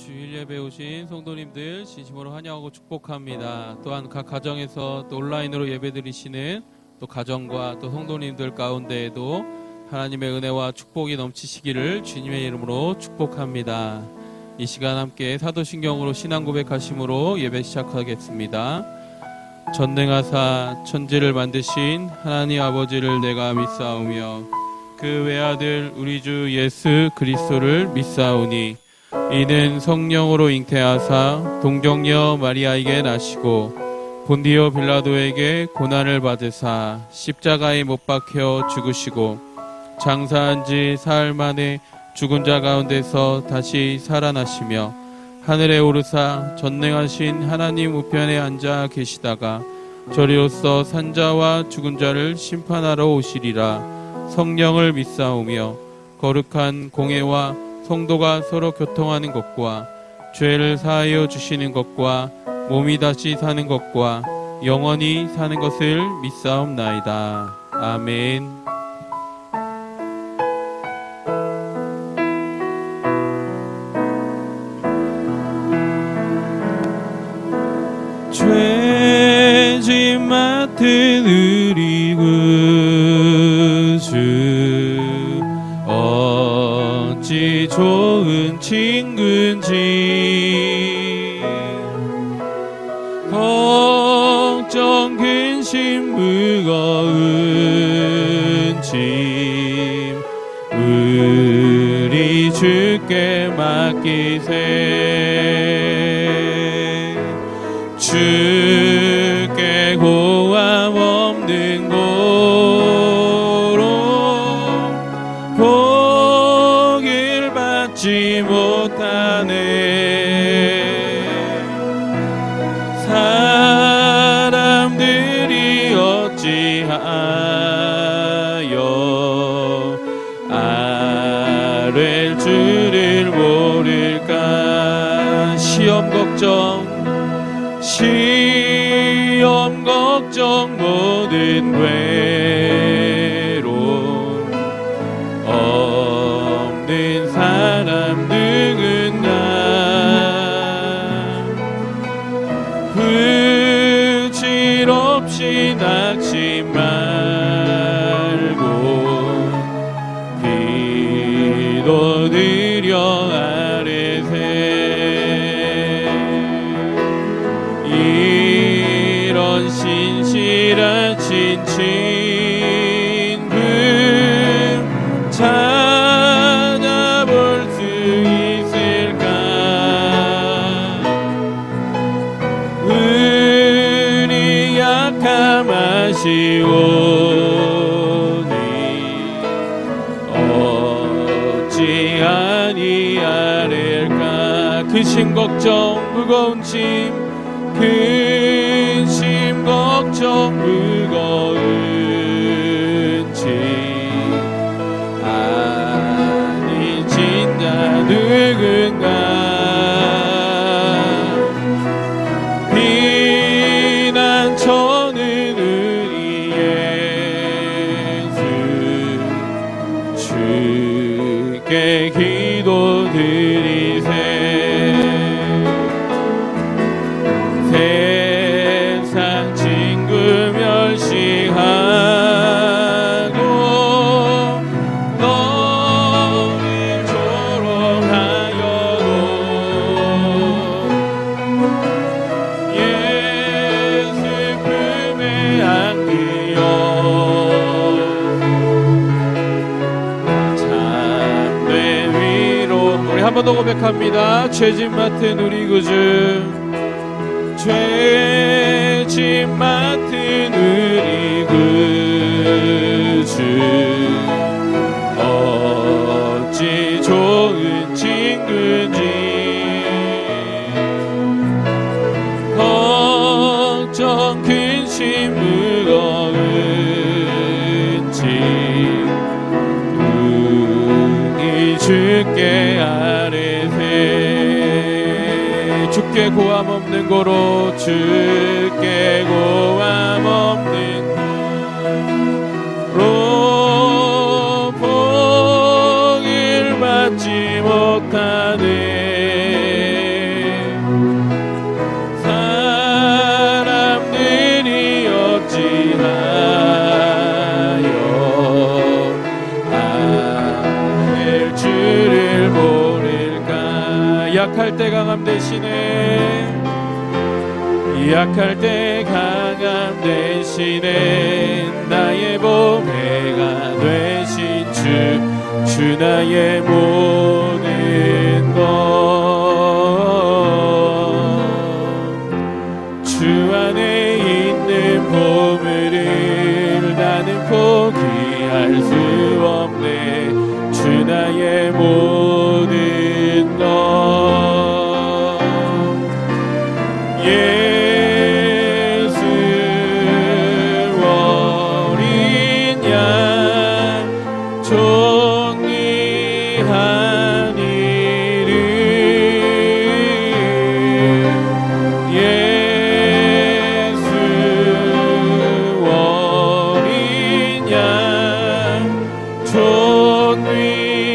주일 예배 오신 성도님들 진심으로 환영하고 축복합니다. 또한 각 가정에서 또 온라인으로 예배드리시는 또 가정과 또 성도님들 가운데에도 하나님의 은혜와 축복이 넘치시기를 주님의 이름으로 축복합니다. 이 시간 함께 사도신경으로 신앙 고백하심으로 예배 시작하겠습니다. 전능하사 천지를 만드신 하나님 아버지를 내가 믿사오며 그 외아들 우리 주 예수 그리스도를 믿사오니 이는 성령으로 잉태하사 동정녀 마리아에게 나시고 본디오 빌라도에게 고난을 받으사 십자가에 못 박혀 죽으시고 장사한 지 사흘 만에 죽은 자 가운데서 다시 살아나시며 하늘에 오르사 전능하신 하나님 우편에 앉아 계시다가 저리로서 산자와 죽은 자를 심판하러 오시리라. 성령을 믿사오며 거룩한 공회와 성도가 서로 교통하는 것과 죄를 사하여 주시는 것과 몸이 다시 사는 것과 영원히 사는 것을 믿사옵나이다. 아멘. 죄짐 맡은 우리 구주 어찌 좋은 친구인지 걱정 근심 무거운 짐 우리 주께 맡기세. 주께 고함 없는 고로 복을 받지 못하네. 사람들이 어찌하여 아랠 줄을 모를까. 시험 걱정 모든 괴로움 없는 사람 누구나 부질없이 낙심 말고 기도드려 아뢰세. 이런 신실하신 친구 찾아볼 수 있을까. 우리 약함 아시오니 어찌 아니하릴까. 근심 걱정 무거운 짐 근심 걱정 무거운 짐 아니 진자 누군가 비난처는 우리 예수 주께 기도드리세. 세상 친구 멸시하고 너를 조롱하여도 예수 품에 안기어 참된 위로. 우리 한 번 더 고백합니다. 죄짐 맡은 우리 구주 죄짐 맡은 우리 구주 어찌 좋은 친구인지 걱정 근심 무거운 짐 우리 주께 아뢰세. 주께 고함 없는 고로 주께 고함 없는 고로 복을 받지 못하네. 약할 때 강함 대신에 약할 때 강함 대신에 나의 보배가 되신 주 나의 모든 것 주 안에 있는 보물을 나는 포기할 수 없네 주 나의 모든 것 예수 어린 양 존귀한 이름 예수 어린 양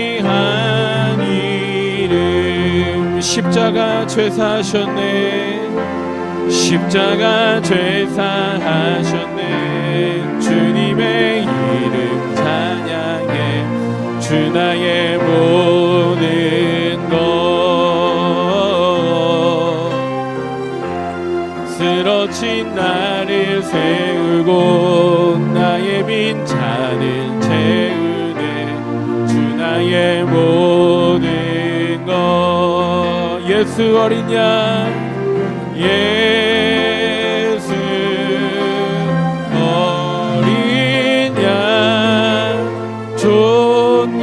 존귀한 이름 십자가 죄사하셨네 십자가 죄사하셨네 주님의 이름 찬양해 주 나의 모든 것 쓰러진 나를 세우고 나의 빈잔을 채우네 주 나의 모든 것 예수 어린 양 예수 어린 양 존귀한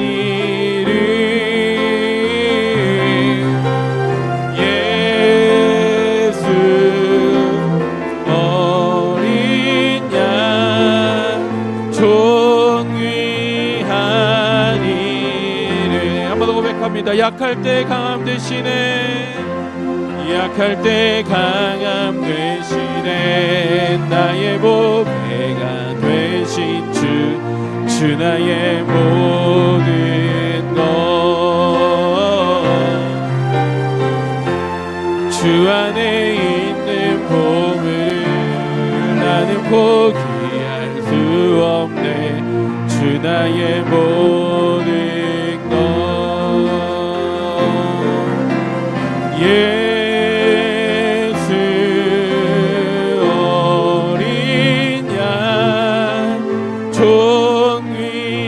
이름 예수 어린 양 존귀한 이름 한 번 더 고백합니다. 약할 때 강함 대신에 약할 때 강함 되시네 나의 보배가 되신 주 나의 모든 것 주 안에 있는 보물을 나는 포기할 수 없네 주 나의 모든 것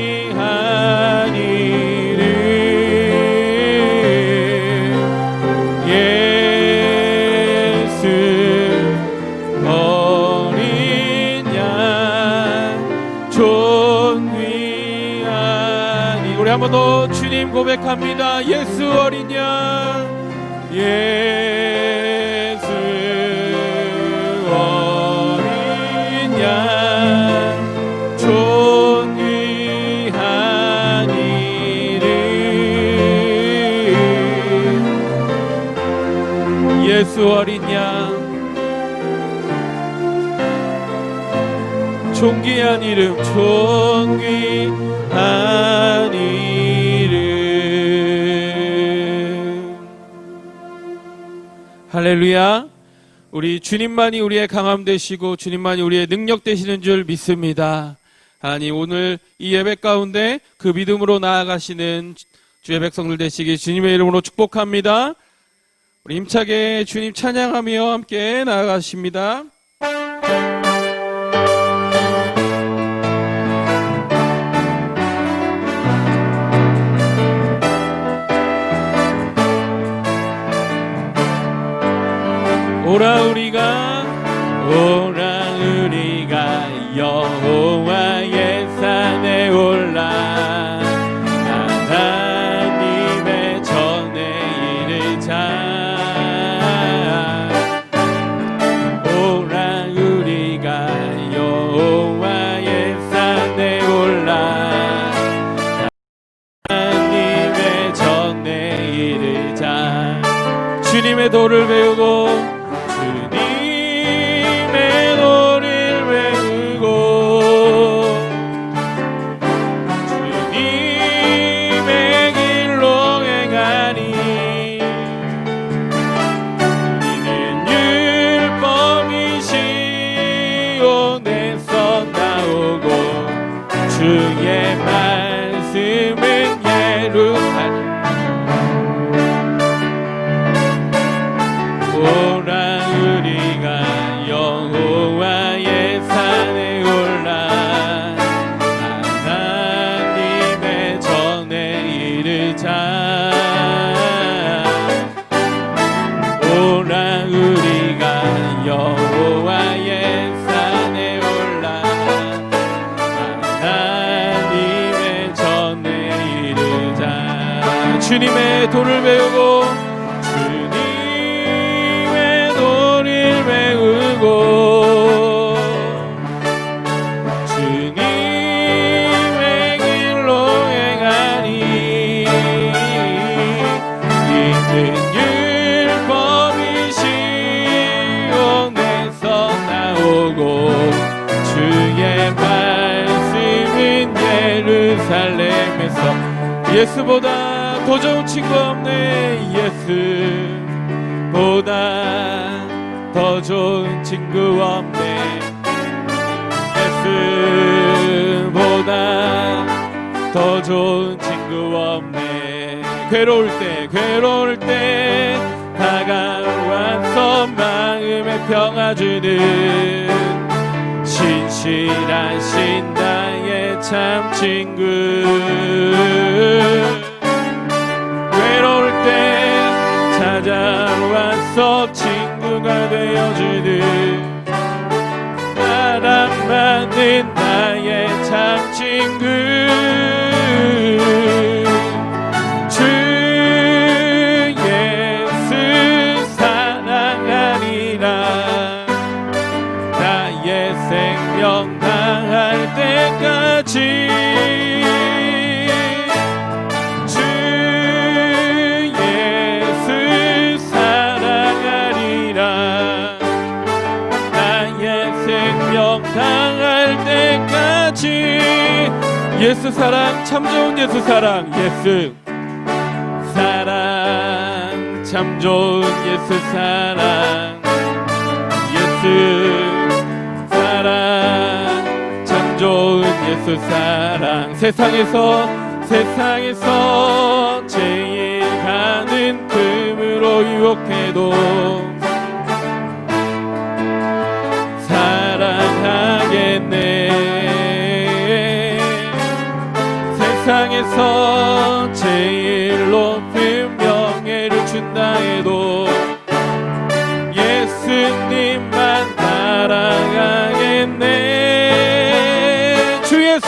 존귀한 이름 예수 어린 양 존귀한 이름 우리 한 번 더 주님 고백합니다. 예수 어린 양 예수 어린 양 존귀한 이름 예수 어린 양 존귀한 이름 존귀한 이름 할렐루야. 우리 주님만이 우리의 강함 되시고 주님만이 우리의 능력 되시는 줄 믿습니다. 하나님 오늘 이 예배 가운데 그 믿음으로 나아가시는 주의 백성들 되시기 주님의 이름으로 축복합니다. 우리 힘차게 주님 찬양하며 함께 나아가십니다. 오라 우리가 여호와의 산에 올라 하나님의 전에 이르자 오라 우리가 여호와의 산에 올라 하나님의 전에 이르자 주님의 도를 배우고 주님의 도를 외우고 주님의 길로 행하니 이는 율법이 시온에서 나오고 주의 말씀은 예루살렘 이르자. 오라 우리가 여호와의 산에 올라 하나님의 전에 이르자. 주님의 도를 배우고 주님의 도를 배우고 주님의 길로 행하니 이는 율법이 시온에서 나오고 주의 말씀은 예루살렘에서. 예수보다 더 좋은 친구 없네. 예수보다 더 좋은 친구 없네. 예수보다 더 좋은 친구 없네. 괴로울 때 다가와서 마음에 평화 주는 신실하신 나의 참 친구. 외로울 때 찾아와서 친구가 되어주는 사랑받는 나의 참 친구. 주 예수 사랑하리라. 나의 생명 다할 때까지 주 예수 사랑하리라. 나의 생명 다할 때까지. 예수 사랑 참 좋은 예수 사랑. 예수 사랑 참 좋은 예수 사랑. 예수 사랑 참 좋은 예수 사랑. 세상에서 제일 가는 금으로 유혹해도 사랑하겠네. 세상에서 제일 높은 명예를 준다 해도 예수님만 따라가겠네. 주 예수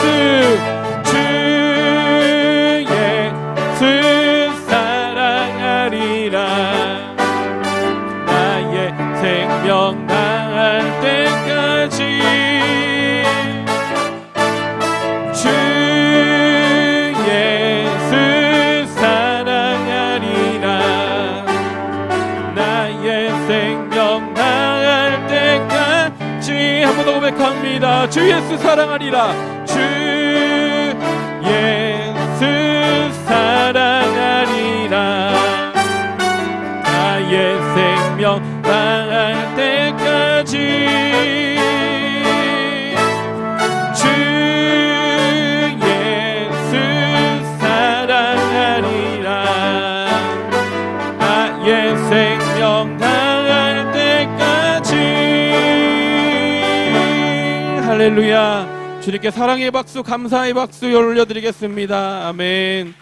사랑하리라. 나의 생명 다할 때까지 주 예수 사랑하리라. 나의 생명 다할 때까지. 한 번 더 고백합니다. 주 예수 사랑하리라. 주 예수 사랑하리라. 나의 생명 다할 때까지 주 예수 사랑하리라. 나의 생명 다할 때까지. 할렐루야. 주님께 사랑의 박수, 감사의 박수 올려드리겠습니다. 아멘.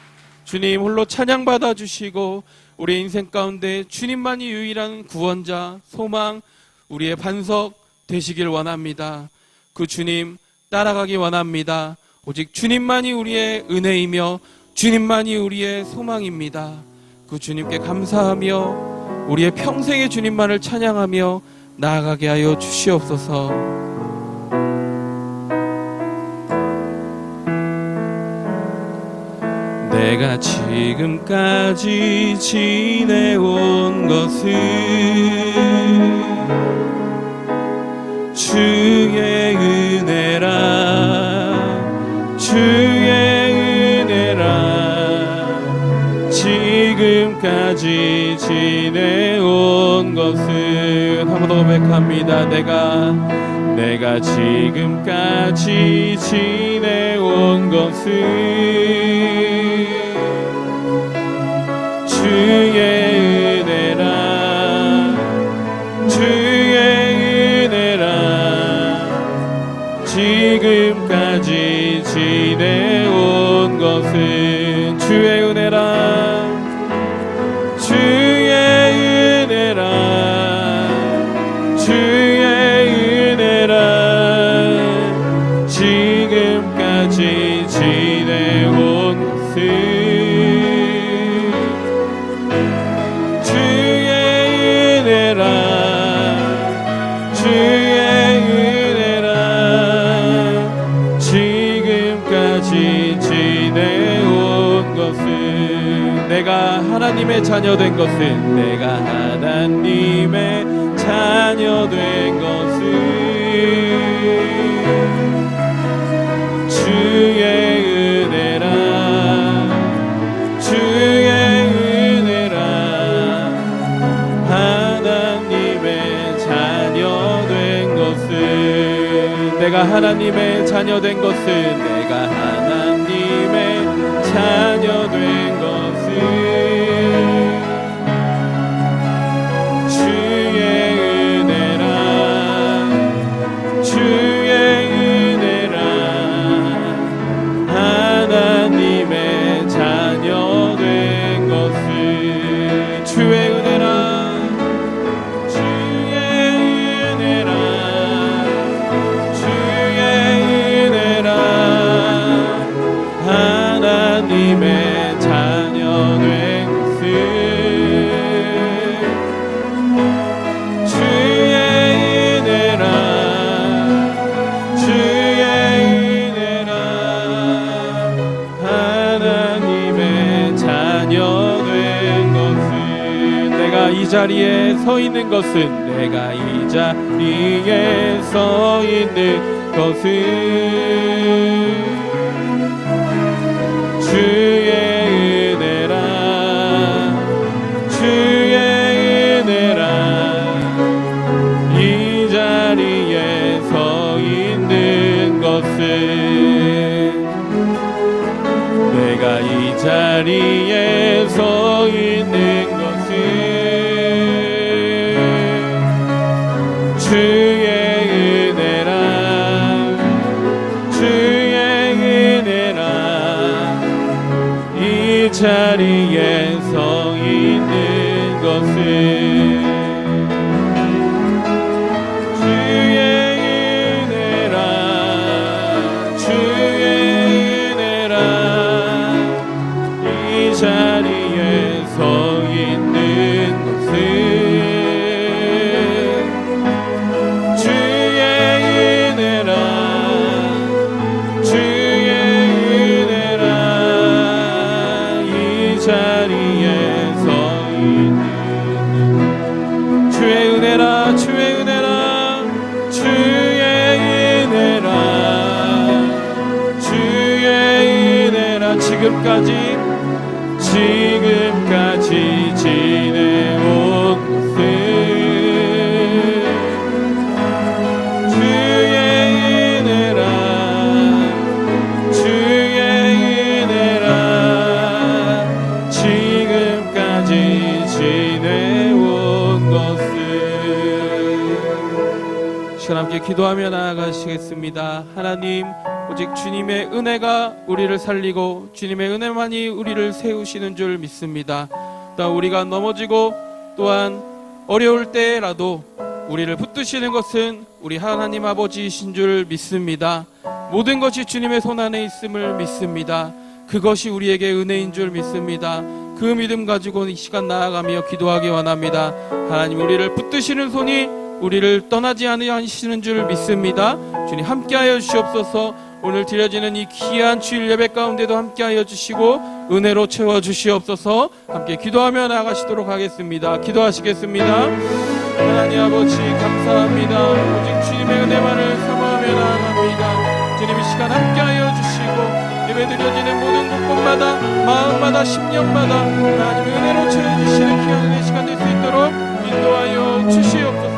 주님 홀로 찬양받아 주시고 우리 인생 가운데 주님만이 유일한 구원자, 소망, 우리의 반석 되시길 원합니다. 그 주님 따라가기 원합니다. 오직 주님만이 우리의 은혜이며 주님만이 우리의 소망입니다. 그 주님께 감사하며 우리의 평생의 주님만을 찬양하며 나아가게 하여 주시옵소서. 내가 지금까지 지내온 것은 주의 은혜라. 주의 은혜라. 지금까지 지내온 것은. 한 번 더 고백합니다. 내가 지금까지 지내온 것은 주의 은혜라. 주의 은혜라. 지금까지 지내온 것은 주의 은혜라. 내가 하나님의 자녀된 것은 내가 하나님의 자녀된 것은 주의 은혜라 주의 은혜라 하나님의 자녀된 것은 내가 하나님의 자녀된 것은 내가 하나님의 자녀된 것은 주의 은혜라 주의 은혜라 하나님의 자녀된 것은 주의 은혜라 주의 은혜라 주의 은혜라 하나님의 자녀된 것은 주의 은혜라 주의 은혜라 하나님의 자녀된 것은 내가 이 자리에 서 있는 것은 내가 이 자리에 서 있는 것은 주의 은혜라 주의 은혜라 이 자리에 서 있는 것은 내가 이 자리에 서 있는 것은 주의 은혜라 주의 은혜라 이 자리에 서 있는 것은 주의 은혜라 주의 은혜라 이 자리에 서 있는 것은 주의 은혜라 주의 은혜라 이 자리에 서 있는 주의 은혜라 주의 은혜라 주의 은혜라 주의 은혜라 지금까지 지내온 것은 주의 은혜라 주의 은혜라 지금까지 지내온 것은 시간 함께 기도하며 나아가시겠습니다. 하나님 오직 주님의 은혜가 우리를 살리고 주님의 은혜만이 우리를 세우시는 줄 믿습니다. 또한 우리가 넘어지고 또한 어려울 때라도 우리를 붙드시는 것은 우리 하나님 아버지이신 줄 믿습니다. 모든 것이 주님의 손 안에 있음을 믿습니다. 그것이 우리에게 은혜인 줄 믿습니다. 그 믿음 가지고 이 시간 나아가며 기도하기 원합니다. 하나님 우리를 붙드시는 손이 우리를 떠나지 않으시는 줄 믿습니다. 주님 함께하여 주시옵소서. 오늘 드려지는 이 귀한 주일 예배 가운데도 함께하여 주시고 은혜로 채워주시옵소서. 함께 기도하며 나아가시도록 하겠습니다. 기도하시겠습니다. 하나님 아버지 감사합니다. 오직 주님의 은혜만을 사모하며 나아갑니다. 주님 이 시간 함께하여 주시고 예배 드려지는 모든 곳곳마다 마음마다 심령마다 하나님의 은혜로 채워주시는 귀한 은혜 시간 될 수 있도록 인도하여 주시옵소서.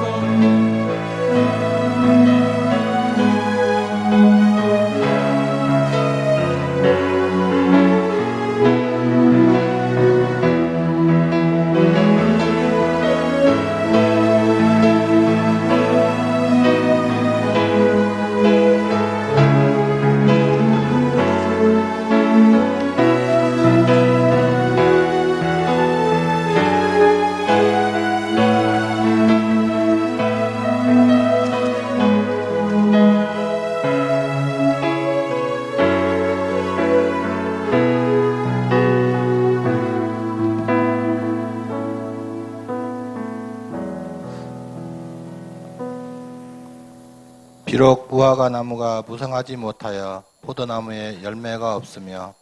비록 무화과 나무가 무성하지 못하여 포도나무에 열매가 없으며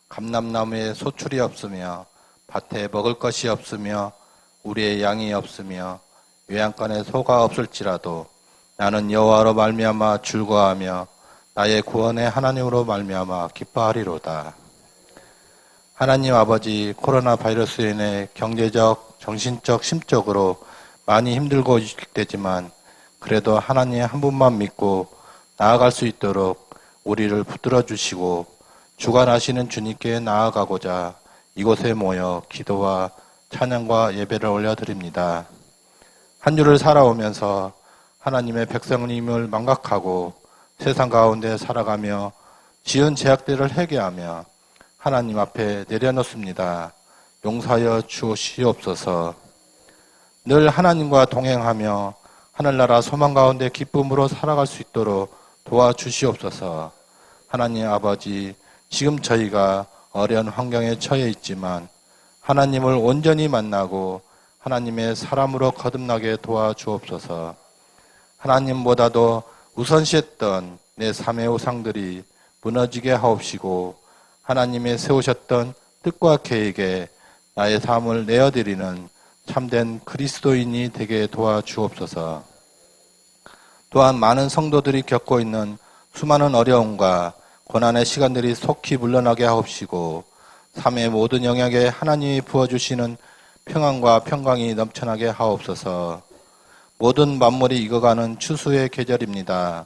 감람나무에 소출이 없으며 밭에 먹을 것이 없으며 우리의 양이 없으며 외양간에 소가 없을지라도 나는 여호와로 말미암아 즐거워하며 나의 구원의 하나님으로 말미암아 기뻐하리로다. 하나님 아버지, 코로나 바이러스로 인해 경제적, 정신적, 심적으로 많이 힘들고 위축되지만 그래도 하나님 한 분만 믿고 나아갈 수 있도록 우리를 붙들어 주시고 주관하시는 주님께 나아가고자 이곳에 모여 기도와 찬양과 예배를 올려드립니다. 한 주를 살아오면서 하나님의 백성님을 망각하고 세상 가운데 살아가며 지은 죄악들을 회개하며 하나님 앞에 내려놓습니다. 용서하여 주시옵소서. 늘 하나님과 동행하며 하늘나라 소망 가운데 기쁨으로 살아갈 수 있도록 도와주시옵소서. 하나님 아버지, 지금 저희가 어려운 환경에 처해 있지만 하나님을 온전히 만나고 하나님의 사람으로 거듭나게 도와주옵소서. 하나님보다도 우선시했던 내 삶의 우상들이 무너지게 하옵시고 하나님의 세우셨던 뜻과 계획에 나의 삶을 내어드리는 참된 그리스도인이 되게 도와주옵소서. 또한 많은 성도들이 겪고 있는 수많은 어려움과 고난의 시간들이 속히 물러나게 하옵시고 삶의 모든 영역에 하나님이 부어주시는 평안과 평강이 넘쳐나게 하옵소서. 모든 만물이 익어가는 추수의 계절입니다.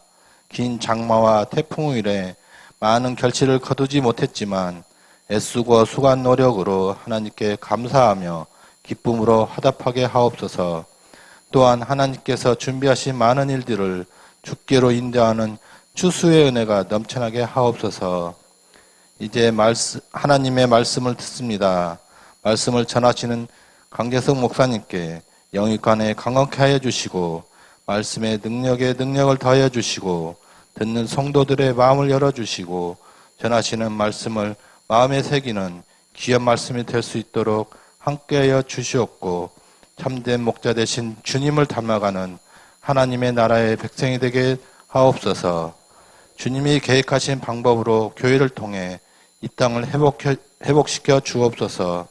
긴 장마와 태풍 이래 많은 결실을 거두지 못했지만 애쓰고 수고한 노력으로 하나님께 감사하며 기쁨으로 화답하게 하옵소서. 또한 하나님께서 준비하신 많은 일들을 주께로 인도하는 추수의 은혜가 넘쳐나게 하옵소서. 이제 하나님의 말씀을 듣습니다. 말씀을 전하시는 강재석 목사님께 영육간에 강건케 하여 주시고 말씀의 능력에 능력을 더하여 주시고 듣는 성도들의 마음을 열어주시고 전하시는 말씀을 마음에 새기는 귀한 말씀이 될 수 있도록 함께하여 주시옵고 참된 목자 되신 주님을 닮아가는 하나님의 나라의 백성이 되게 하옵소서. 주님이 계획하신 방법으로 교회를 통해 이 땅을 회복시켜 주옵소서.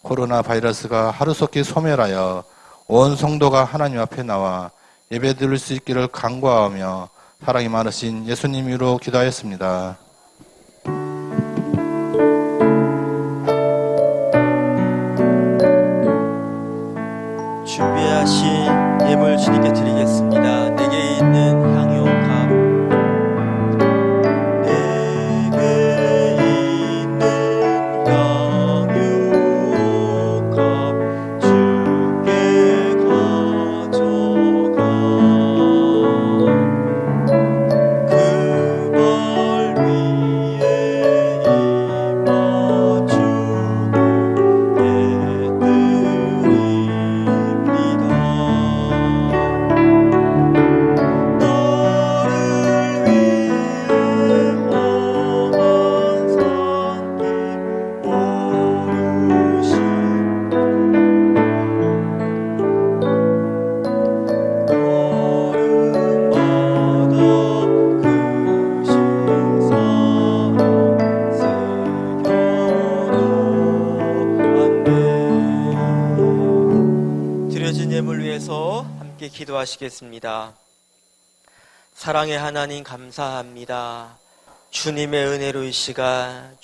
코로나 바이러스가 하루속히 소멸하여 온 성도가 하나님 앞에 나와 예배드릴 수 있기를 간구하며 사랑이 많으신 예수님 이름으로 기도하였습니다. 준비하신 예물 주님께 드리겠습니다. 내게 있는 향유값, 내게 있는 향유값 주께 가져가. 그 발 위에 임하주고 예드립니다. 너를 위해 험한 산길 오르신 걸음마다 크신 사랑 새겨놓았네. 드려진 예물 위해서 함께 기도하시겠습니다. 사랑의 하나님 감사합니다. 주님의 은혜로 이 시간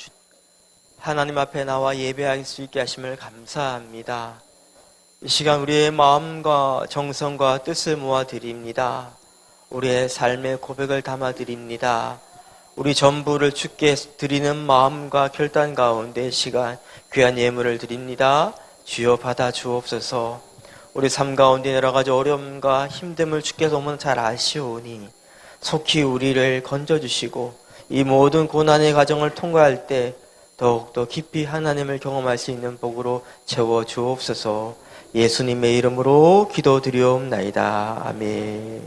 하나님 앞에 나와 예배할 수 있게 하심을 감사합니다. 이 시간 우리의 마음과 정성과 뜻을 모아드립니다. 우리의 삶의 고백을 담아드립니다. 우리 전부를 주께 드리는 마음과 결단 가운데 이 시간 귀한 예물을 드립니다. 주여 받아 주옵소서. 우리 삶 가운데 여러 가지 어려움과 힘듦을 주께서 너무 잘 아시오니 속히 우리를 건져주시고 이 모든 고난의 과정을 통과할 때 더욱더 깊이 하나님을 경험할 수 있는 복으로 채워 주옵소서. 예수님의 이름으로 기도드리옵나이다. 아멘.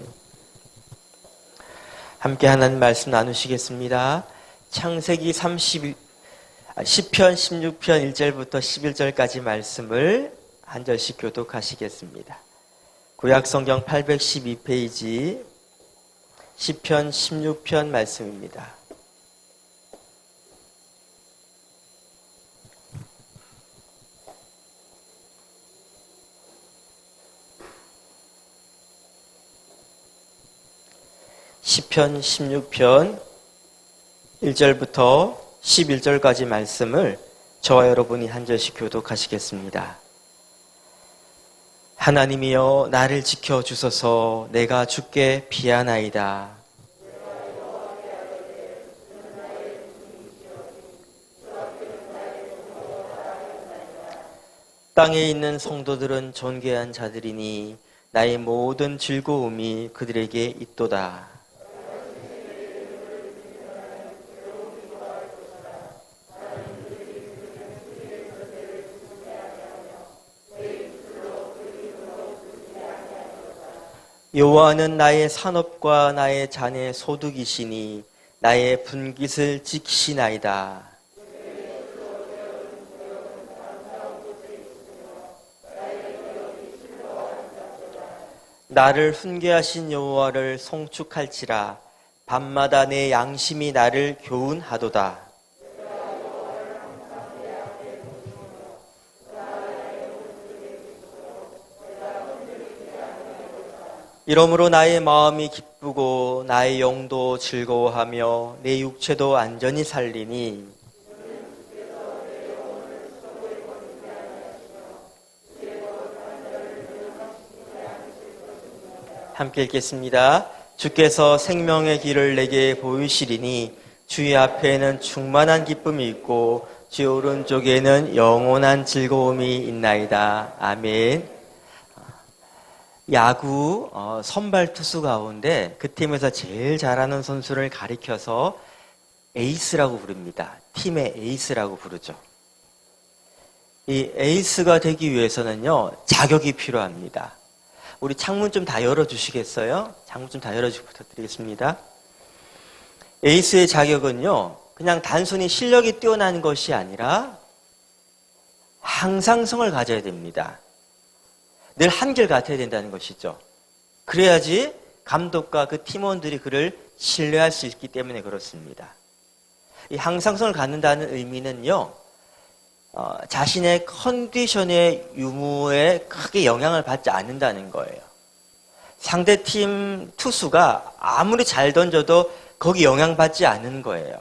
함께 하나님 말씀 나누시겠습니다. 창세기 10편 16편 1절부터 11절까지 말씀을 한 절씩 교독하시겠습니다. 구약성경 812페이지 10편 16편 말씀입니다. 시편 16편 1절부터 11절까지 말씀을 저와 여러분이 한 절씩 교독하시겠습니다. 하나님이여 나를 지켜주소서. 내가 주께 피하나이다. 땅에 있는 성도들은 존귀한 자들이니 나의 모든 즐거움이 그들에게 있도다. 여호와는 나의 산업과 나의 잔의 소득이시니 나의 분깃을 지키시나이다. 나를 훈계하신 여호와를 송축할지라. 밤마다 내 양심이 나를 교훈하도다. 이러므로 나의 마음이 기쁘고 나의 영도 즐거워하며 내 육체도 안전히 살리니 함께 읽겠습니다. 주께서 생명의 길을 내게 보이시리니 주의 앞에는 충만한 기쁨이 있고 주의 오른쪽에는 영원한 즐거움이 있나이다. 아멘. 야구 선발 투수 가운데 그 팀에서 제일 잘하는 선수를 가리켜서 에이스라고 부릅니다. 팀의 에이스라고 부르죠. 이 에이스가 되기 위해서는요, 자격이 필요합니다. 우리 창문 좀 다 열어주시겠어요? 창문 좀 다 열어주시고 부탁드리겠습니다. 에이스의 자격은요, 그냥 단순히 실력이 뛰어난 것이 아니라 항상성을 가져야 됩니다. 늘 한결같아야 된다는 것이죠. 그래야지 감독과 그 팀원들이 그를 신뢰할 수 있기 때문에 그렇습니다. 이 항상성을 갖는다는 의미는요, 자신의 컨디션의 유무에 크게 영향을 받지 않는다는 거예요. 상대팀 투수가 아무리 잘 던져도 거기 영향받지 않는 거예요.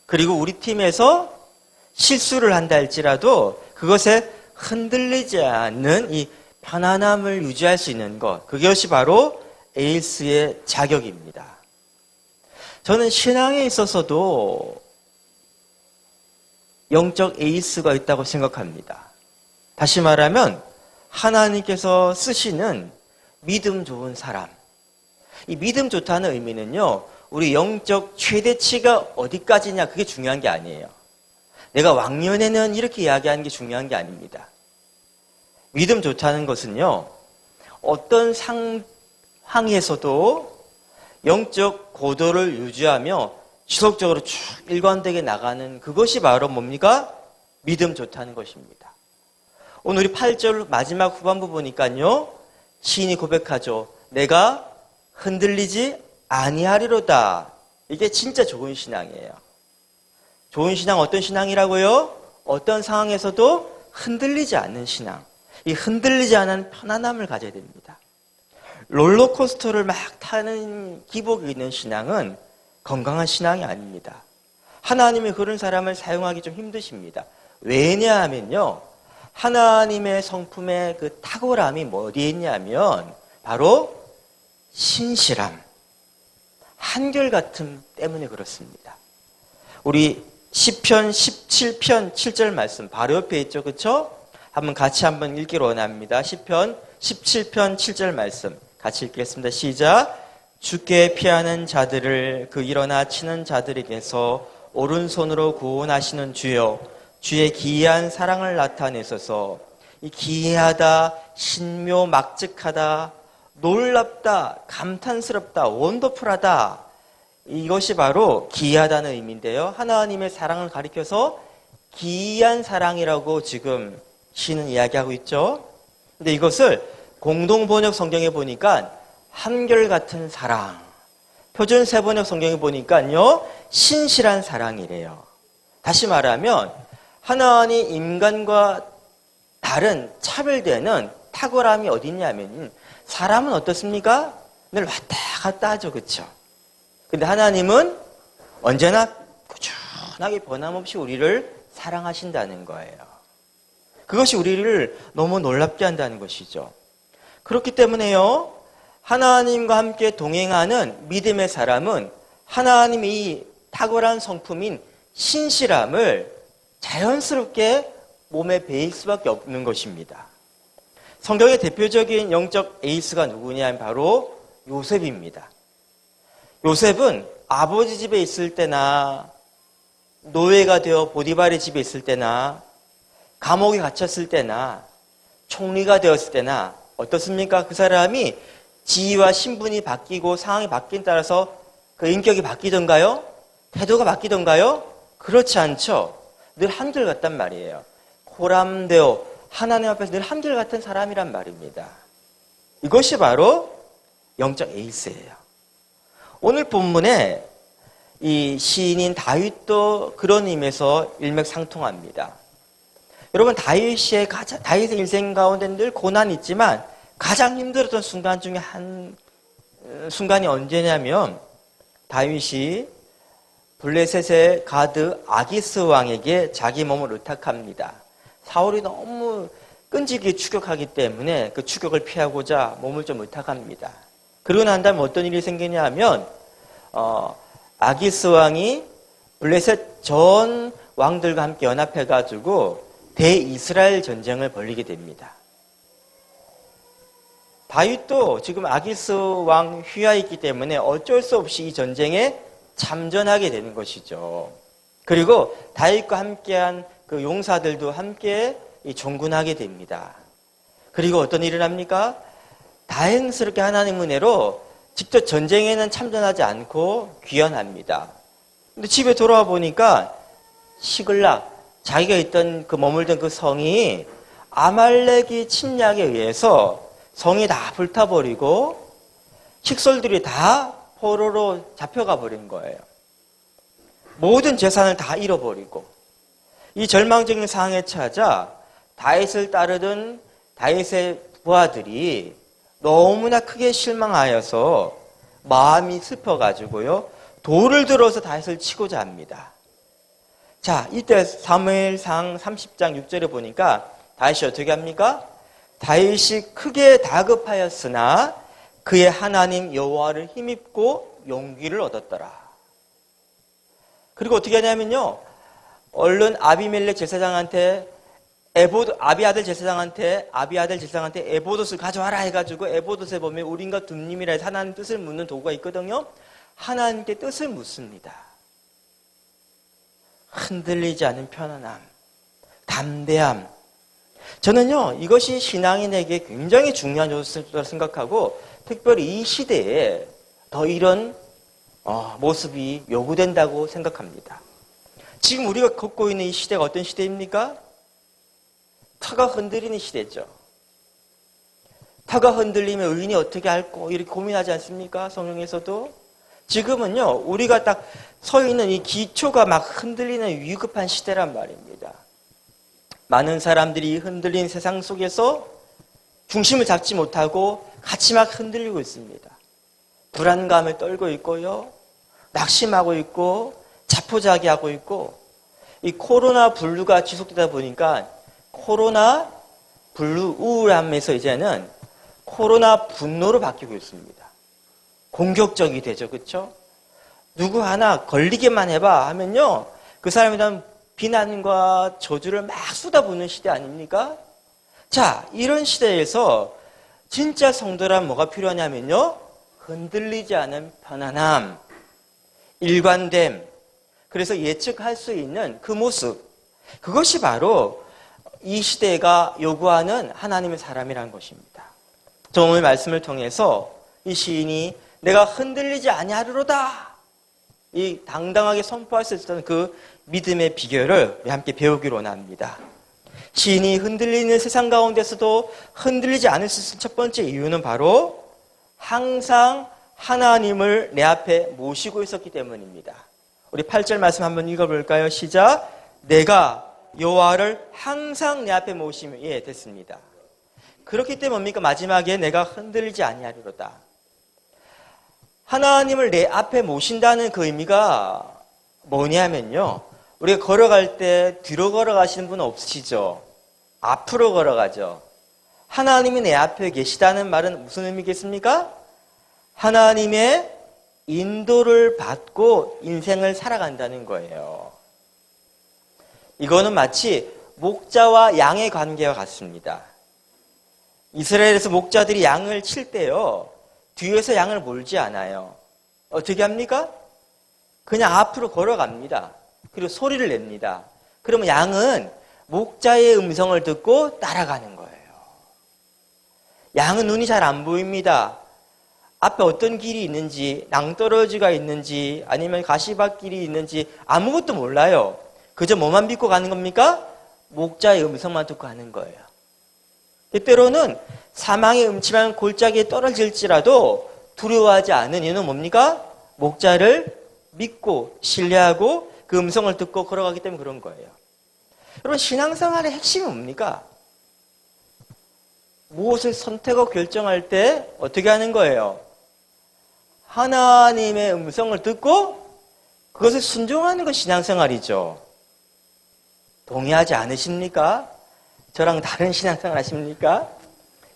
그리고 우리 팀에서 실수를 한다 할지라도 그것에 흔들리지 않는 이 편안함을 유지할 수 있는 것, 그것이 바로 에이스의 자격입니다. 저는 신앙에 있어서도 영적 에이스가 있다고 생각합니다. 다시 말하면 하나님께서 쓰시는 믿음 좋은 사람. 이 믿음 좋다는 의미는요, 우리 영적 최대치가 어디까지냐, 그게 중요한 게 아니에요. 내가 왕년에는 이렇게 이야기하는 게 중요한 게 아닙니다. 믿음 좋다는 것은요, 어떤 상황에서도 영적 고도를 유지하며 지속적으로 쭉 일관되게 나가는 그것이 바로 뭡니까? 믿음 좋다는 것입니다. 오늘 우리 8절 마지막 후반부 보니까요, 시인이 고백하죠. 내가 흔들리지 아니하리로다. 이게 진짜 좋은 신앙이에요. 좋은 신앙 어떤 신앙이라고요? 어떤 상황에서도 흔들리지 않는 신앙. 이 흔들리지 않은 편안함을 가져야 됩니다. 롤러코스터를 막 타는 기복이 있는 신앙은 건강한 신앙이 아닙니다. 하나님이 그런 사람을 사용하기 좀 힘드십니다. 왜냐하면요, 하나님의 성품의 그 탁월함이 어디에 있냐면 바로 신실함, 한결같음 때문에 그렇습니다. 우리 시편 17편 7절 말씀 바로 옆에 있죠, 그렇죠? 같이 한번 읽기로 원합니다. 시편 17편 7절 말씀 같이 읽겠습니다. 시작. 주께 피하는 자들을 그 일어나 치는 자들에게서 오른손으로 구원하시는 주여, 주의 기이한 사랑을 나타내소서. 이 기이하다, 신묘막측하다, 놀랍다, 감탄스럽다, 원더풀하다, 이것이 바로 기이하다는 의미인데요. 하나님의 사랑을 가리켜서 기이한 사랑이라고 지금 시는 이야기하고 있죠. 근데 이것을 공동번역 성경에 보니까 한결같은 사랑, 표준 세번역 성경에 보니까요, 신실한 사랑이래요. 다시 말하면 하나님 인간과 다른 차별되는 탁월함이 어디 있냐면, 사람은 어떻습니까? 늘 왔다 갔다 하죠, 그렇죠? 근데 하나님은 언제나 꾸준하게 변함없이 우리를 사랑하신다는 거예요. 그것이 우리를 너무 놀랍게 한다는 것이죠. 그렇기 때문에요, 하나님과 함께 동행하는 믿음의 사람은 하나님의 이 탁월한 성품인 신실함을 자연스럽게 몸에 배일 수밖에 없는 것입니다. 성경의 대표적인 영적 에이스가 누구냐 하면 바로 요셉입니다. 요셉은 아버지 집에 있을 때나 노예가 되어 보디발의 집에 있을 때나 감옥에 갇혔을 때나 총리가 되었을 때나 어떻습니까? 그 사람이 지위와 신분이 바뀌고 상황이 바뀐 따라서 그 인격이 바뀌던가요? 태도가 바뀌던가요? 그렇지 않죠. 늘 한결같단 말이에요. 호람되어 하나님 앞에서 늘 한결같은 사람이란 말입니다. 이것이 바로 영적 에이스예요. 오늘 본문에 이 시인인 다윗도 그런 의미에서 일맥상통합니다. 여러분, 다윗의 인생 가운데 늘 고난이 있지만 가장 힘들었던 순간 중에 한 순간이 언제냐면 다윗이 블레셋의 가드 아기스 왕에게 자기 몸을 의탁합니다. 사울이 너무 끈질기게 추격하기 때문에 그 추격을 피하고자 몸을 좀 의탁합니다. 그러고 난 다음에 어떤 일이 생기냐 하면 아기스 왕이 블레셋 전 왕들과 함께 연합해가지고 대이스라엘 전쟁을 벌이게 됩니다. 다윗도 지금 아기스 왕 휘하에 있기 때문에 어쩔 수 없이 이 전쟁에 참전하게 되는 것이죠. 그리고 다윗과 함께한 그 용사들도 함께 종군하게 됩니다. 그리고 어떤 일을 합니까? 다행스럽게 하나님 은혜로 직접 전쟁에는 참전하지 않고 귀환합니다. 근데 집에 돌아와 보니까 시글락, 자기가 있던 그 머물던 그 성이 아말렉이 침략에 의해서 성이 다 불타버리고 식솔들이 다 포로로 잡혀가 버린 거예요. 모든 재산을 다 잃어버리고 이 절망적인 상황에 처하자 다윗을 따르던 다윗의 부하들이 너무나 크게 실망하여서 마음이 슬퍼가지고요, 돌을 들어서 다윗을 치고자 합니다. 자, 이때 사무엘상 30장 6절에 보니까 다윗이 어떻게 합니까? 다윗이 크게 다급하였으나 그의 하나님 여호와를 힘입고 용기를 얻었더라. 그리고 어떻게 하냐면요, 얼른 아비멜렉 제사장한테 아비 아들 제사장한테 에보옷을 가져와라 해가지고 에보옷에 보면 우린과 둠님이라 해서 하나님 뜻을 묻는 도구가 있거든요. 하나님께 뜻을 묻습니다. 흔들리지 않은 편안함, 담대함. 저는요, 이것이 신앙인에게 굉장히 중요한 요소라고 생각하고 특별히 이 시대에 더 이런 모습이 요구된다고 생각합니다. 지금 우리가 걷고 있는 이 시대가 어떤 시대입니까? 터가 흔들리는 시대죠. 터가 흔들리면 의인이 어떻게 할까 이렇게 고민하지 않습니까? 성경에서도. 지금은요, 우리가 딱 서 있는 이 기초가 막 흔들리는 위급한 시대란 말입니다. 많은 사람들이 흔들린 세상 속에서 중심을 잡지 못하고 같이 막 흔들리고 있습니다. 불안감을 떨고 있고요, 낙심하고 있고, 자포자기하고 있고, 이 코로나 블루가 지속되다 보니까 코로나 블루 우울함에서 이제는 코로나 분노로 바뀌고 있습니다. 공격적이 되죠, 그렇죠? 누구 하나 걸리기만 해봐 하면요, 그 사람에 대한 비난과 저주를 막 쏟아붓는 시대 아닙니까? 자, 이런 시대에서 진짜 성도란 뭐가 필요하냐면요, 흔들리지 않은 편안함, 일관됨, 그래서 예측할 수 있는 그 모습, 그것이 바로 이 시대가 요구하는 하나님의 사람이라는 것입니다. 저 오늘 말씀을 통해서 이 시인이 내가 흔들리지 아니하리로다, 이 당당하게 선포할 수 있었던 그 믿음의 비결을 함께 배우기로 원합니다. 시인이 흔들리는 세상 가운데서도 흔들리지 않을 수 있는 첫 번째 이유는 바로 항상 하나님을 내 앞에 모시고 있었기 때문입니다. 우리 8절 말씀 한번 읽어볼까요? 시작. 내가 여호와를 항상 내 앞에 모시며, 예, 됐습니다. 그렇기 때문에 뭡니까? 마지막에 내가 흔들리지 아니하리로다. 하나님을 내 앞에 모신다는 그 의미가 뭐냐면요. 우리가 걸어갈 때 뒤로 걸어가시는 분 없으시죠? 앞으로 걸어가죠. 하나님이 내 앞에 계시다는 말은 무슨 의미겠습니까? 하나님의 인도를 받고 인생을 살아간다는 거예요. 이거는 마치 목자와 양의 관계와 같습니다. 이스라엘에서 목자들이 양을 칠 때요, 뒤에서 양을 몰지 않아요. 어떻게 합니까? 그냥 앞으로 걸어갑니다. 그리고 소리를 냅니다. 그러면 양은 목자의 음성을 듣고 따라가는 거예요. 양은 눈이 잘 안 보입니다. 앞에 어떤 길이 있는지, 낭떠러지가 있는지, 아니면 가시밭길이 있는지 아무것도 몰라요. 그저 뭐만 믿고 가는 겁니까? 목자의 음성만 듣고 가는 거예요. 때로는 사망의 음침한 골짜기에 떨어질지라도 두려워하지 않은 이유는 뭡니까? 목자를 믿고 신뢰하고 그 음성을 듣고 걸어가기 때문에 그런 거예요. 여러분, 신앙생활의 핵심이 뭡니까? 무엇을 선택하고 결정할 때 어떻게 하는 거예요? 하나님의 음성을 듣고 그것을 순종하는 것이 신앙생활이죠. 동의하지 않으십니까? 저랑 다른 신앙생활 하십니까?